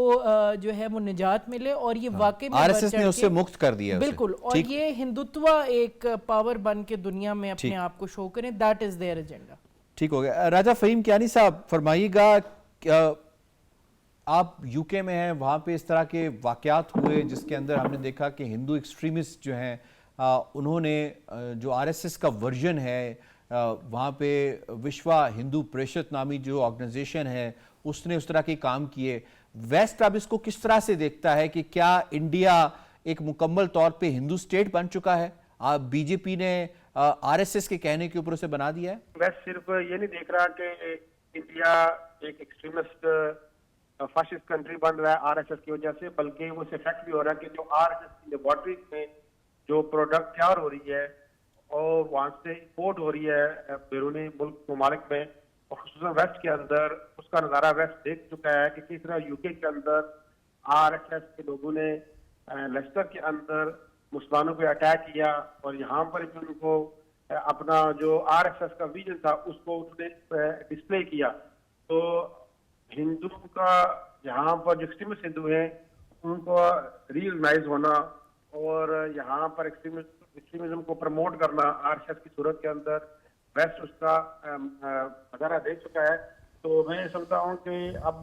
जो है वो निजात मिले और ये वाकई में आरएसएस ने उससे मुक्त कर दिया बिल्कुल, और ये हिंदुत्व एक पावर बन के दुनिया में अपने आप को शो करें, दैट इज देयर एजेंडा। ठीक हो गया। राजा फहीम कियानी साहब फरमाइएगा, आप यूके में हैं, वहाँ पे इस तरह के वाक़यात हुए जिसके अंदर हमने देखा कि हिंदू एक्सट्रीमिस्ट जो हैं उन्होंने जो आरएसएस का वर्जन है वहाँ पे विश्व हिंदू परिषद नामी जो ऑर्गेनाइजेशन है उसने उस तरह के काम किए। वेस्ट अब इसको किस तरह से देखता है कि क्या इंडिया एक मुकम्मल तौर पे हिंदू स्टेट बन चुका है? बीजेपी ने आरएसएस के कहने के ऊपर उसे बना दिया है। वेस्ट सिर्फ ये नहीं देख रहा कि इंडिया एक एक्सट्रीमिस्ट फाशिस्ट कंट्री बन रहा है आरएसएस की वजह से, बल्कि वो इफेक्ट भी हो रहा है कि जो आरएसएस की लेबोरेटरीज में जो प्रोडक्ट तैयार हो रही है और वहाँ से इंपोर्ट हो रही है बैरूनी मुल्क ममालिक में और खुसूसन वेस्ट के अंदर, उसका नज़ारा वेस्ट देख चुका है कि किस तरह यूके के अंदर आरएसएस के लोगों ने लेस्टर के अंदर मुसलमानों पे अटैक किया और यहाँ पर भी उनको अपना जो आरएसएस का विजन था उसको उन्होंने डिस्प्ले किया। तो हिंदू का यहाँ पर जो एक्सट्रीमिस्ट हिंदू हैं उनको रिकग्नाइज होना और यहाँ पर एक्सट्रीमिज्म को प्रमोट करना आरएसएस की सूरत के अंदर वेस्ट उसका नजारा दे चुका है। तो मैं समझता हूँ कि अब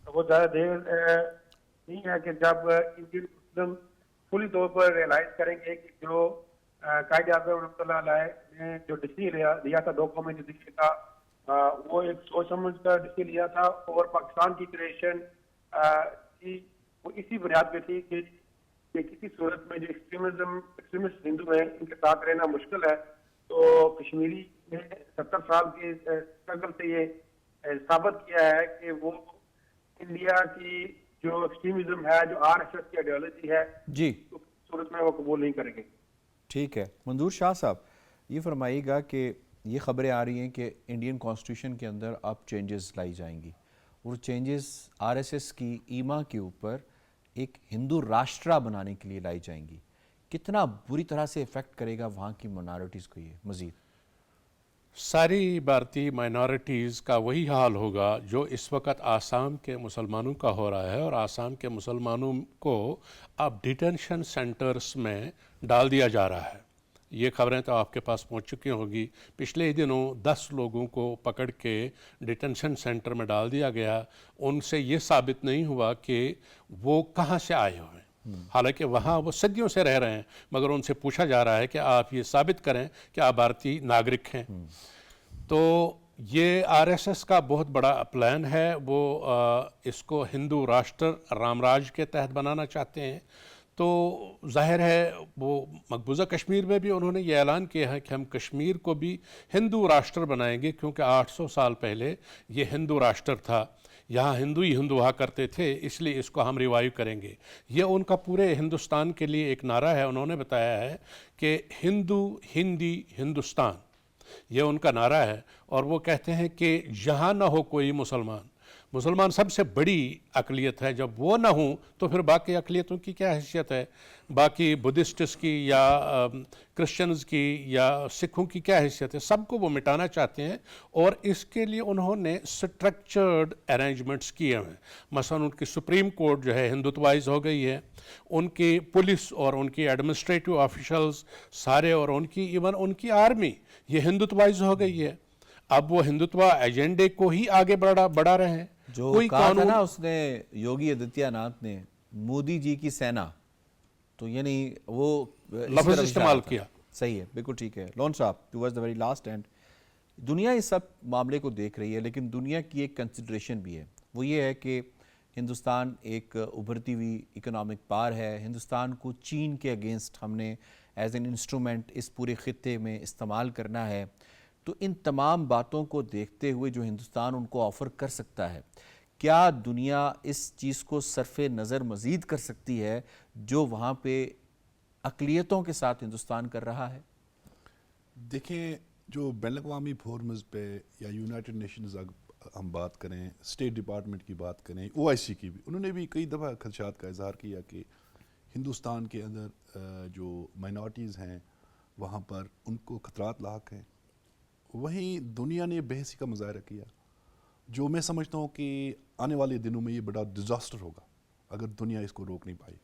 वो ज़्यादा देर नहीं है कि जब इंडियन मुस्लिम फुली तौर पर रियलाइज करेंगे कि जो कायद-ए-आज़म ने जो डिसीजन लिया था 2 कौमी नतीजे का, वो एक सोच समझ कर डिसीजन लिया था और पाकिस्तान की क्रिएशन की वो इसी बुनियाद पे थी कि किसी सूरत में जो एक्सट्रीमिस्ट हिंदू हैं इनके साथ रहना मुश्किल है। तो कश्मीरी ने 70 साल के स्ट्रगल से ये साबित किया है कि वो इंडिया की जो एक्सट्रीमिज्म है, जो आरएसएस की आइडियोलॉजी है, जी तो सूरत में वो कबूल नहीं करेंगे। ठीक है। मंजूर शाह साहब, ये फरमाइएगा कि ये खबरें आ रही हैं कि इंडियन कॉन्स्टिट्यूशन के अंदर अब चेंजेस लाई जाएंगी और चेंजेस आरएसएस की ईमा के ऊपर एक हिंदू राष्ट्र बनाने के लिए लाई जाएंगी। कितना बुरी तरह से इफ़ेक्ट करेगा वहाँ की माइनॉरिटीज़ को ये मज़ीद? सारी भारतीय माइनॉरिटीज़ का वही हाल होगा जो इस वक्त आसाम के मुसलमानों का हो रहा है, और आसाम के मुसलमानों को अब डिटेंशन सेंटर्स में डाल दिया जा रहा है। ये खबरें तो आपके पास पहुंच चुकी होगी। पिछले ही दिनों 10 लोगों को पकड़ के डिटेंशन सेंटर में डाल दिया गया। उनसे ये साबित नहीं हुआ कि वो कहाँ से आए हुए हैं, हालांकि वहाँ वो सदियों से रह रहे हैं, मगर उनसे पूछा जा रहा है कि आप ये साबित करें कि आप भारतीय नागरिक हैं। तो ये आरएसएस का बहुत बड़ा प्लान है। वो इसको हिंदू राष्ट्र रामराज के तहत बनाना चाहते हैं। तो जाहिर है वो मकबूजा कश्मीर में भी उन्होंने ये ऐलान किया है कि हम कश्मीर को भी हिंदू राष्ट्र बनाएंगे, क्योंकि 800 साल पहले ये हिंदू राष्ट्र था, यहाँ हिंदू ही हिंदू हुआ करते थे, इसलिए इसको हम रिवाइव करेंगे। ये उनका पूरे हिंदुस्तान के लिए एक नारा है। उन्होंने बताया है कि हिंदू हिंदी हिंदुस्तान, ये उनका नारा है। और वो कहते हैं कि जहाँ ना हो कोई मुसलमान, मुसलमान सबसे बड़ी अक़लियत है, जब वो ना हो तो फिर बाकी अक़लियतों की क्या हैसियत है, बाकी बुद्धिस्ट्स की या क्रिश्चियंस की या सिखों की क्या हैसियत है। सबको वो मिटाना चाहते हैं और इसके लिए उन्होंने स्ट्रक्चर्ड अरेंजमेंट्स किए हैं। मसलन उनकी सुप्रीम कोर्ट जो है हिंदुत्वाइज हो गई है, उनकी पुलिस और उनकी एडमिनिस्ट्रेटिव ऑफिशल्स सारे, और उनकी इवन उनकी आर्मी ये हिंदुत्वाइज हो गई है। अब वो हिंदुत्व एजेंडे को ही आगे बढ़ा रहे हैं। जो कहा था ना उसने योगी आदित्यनाथ ने, मोदी जी की सेना, तो यानी वो लफ्ज़ इस्तेमाल किया। सही है, बिल्कुल ठीक है। लोन साहब, towards the very last and, दुनिया इस सब मामले को देख रही है, लेकिन दुनिया की एक कंसिडरेशन भी है। वो ये है कि हिंदुस्तान एक उभरती हुई इकोनॉमिक पावर है। हिंदुस्तान को चीन के अगेंस्ट हमने एज एन इंस्ट्रूमेंट इस पूरे खित्ते में इस्तेमाल करना है। तो इन तमाम बातों को देखते हुए जो हिंदुस्तान उनको ऑफ़र कर सकता है, क्या दुनिया इस चीज़ को सरफ़े नज़र मज़ीद कर सकती है जो वहाँ पे अक़लियतों के साथ हिंदुस्तान कर रहा है? देखें, जो बैनुल-अक़वामी फोरम्स पे या यूनाइटेड नेशंस हम बात करें, स्टेट डिपार्टमेंट की बात करें, OIC की भी, उन्होंने भी कई दफ़ा खदशात का इज़हार किया कि हिंदुस्तान के अंदर जो माइनॉरिटीज़ हैं वहाँ पर उनको ख़तरात लाक हैं। वहीं दुनिया ने बहसी का मुज़ाहरा किया, जो मैं समझता हूँ कि आने वाले दिनों में ये बड़ा डिज़ास्टर होगा अगर दुनिया इसको रोक नहीं पाई।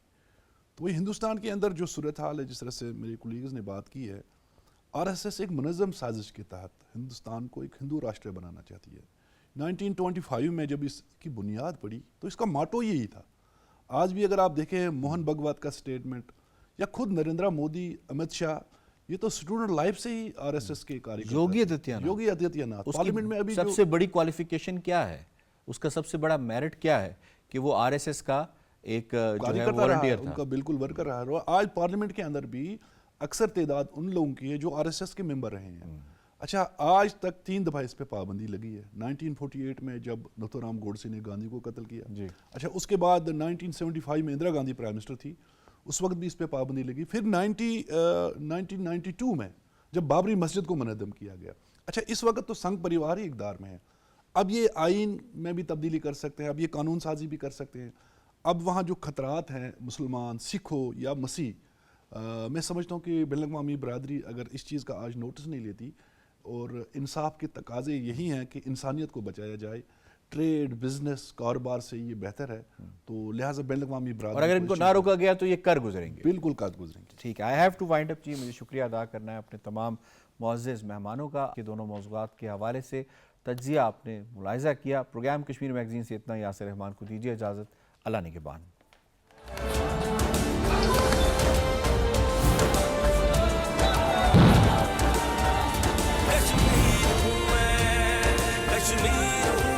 तो वही हिंदुस्तान के अंदर जो सूरत हाल है, जिस तरह से मेरे कोलीग्स ने बात की है, आरएसएस एक मुनज़्ज़म साजिश के तहत हिंदुस्तान को एक हिंदू राष्ट्र बनाना चाहती है। 1925 में जब इसकी बुनियाद पड़ी तो इसका माटो यही था। आज भी अगर आप देखें मोहन भगवत का स्टेटमेंट या खुद नरेंद्र मोदी, अमित शाह, ये तो स्टूडेंट लाइफ से ही आरएसएस के कार्यकर्ता। योगी आदित्यनाथ पार्लियामेंट में अभी सबसे बड़ी क्वालिफिकेशन क्या है, उसका सबसे बड़ा मेरिट क्या है कि वो आरएसएस का एक जो है वॉलंटियर था। उनका बिल्कुल वर्कर रहा है। आज पार्लियामेंट के अंदर भी अक्सर तादाद उन लोगों की है जो आरएसएस के मेंबर रहे हैं। अच्छा, आज तक 3 दफ़ा इस पे पाबंदी लगी है। 1948 में जब नथुराम गोडसे ने गांधी को कत्ल किया। अच्छा, उसके बाद 1975 में इंदिरा गांधी प्राइम मिनिस्टर थी, उस वक्त भी इस पे पाबंदी लगी। फिर 1992 में जब बाबरी मस्जिद को मुनहदम किया गया। अच्छा, इस वक्त तो संघ परिवार ही इक़्तिदार में है। अब ये आइन में भी तब्दीली कर सकते हैं, अब ये कानून साजी भी कर सकते हैं। अब वहाँ जो खतरात हैं मुसलमान, सिख हो या मसीह, मैं समझता हूँ कि बैनुल-अक़वामी बरादरी अगर इस चीज़ का आज नोटिस नहीं लेती, और इंसाफ के तकाज़े यही हैं कि इंसानियत को बचाया जाए, ٹریڈ بزنس کاروبار سے یہ بہتر ہے، تو لہٰذا بین الاقوامی اور برادری اگر ان کو نہ روکا گیا تو یہ کر گزریں گے. بالکل قد گزریں گے. ٹھیک ہے. آئی ہیو ٹو وائنڈ اپ جی. مجھے شکریہ ادا کرنا ہے اپنے تمام معزز مہمانوں کا کہ دونوں موضوعات کے حوالے سے تجزیہ آپ نے ملاحظہ کیا. پروگرام کشمیر میگزین سے اتنا. یاسر رحمان کو دیجیے اجازت. اللہ نگہبان. کشمیر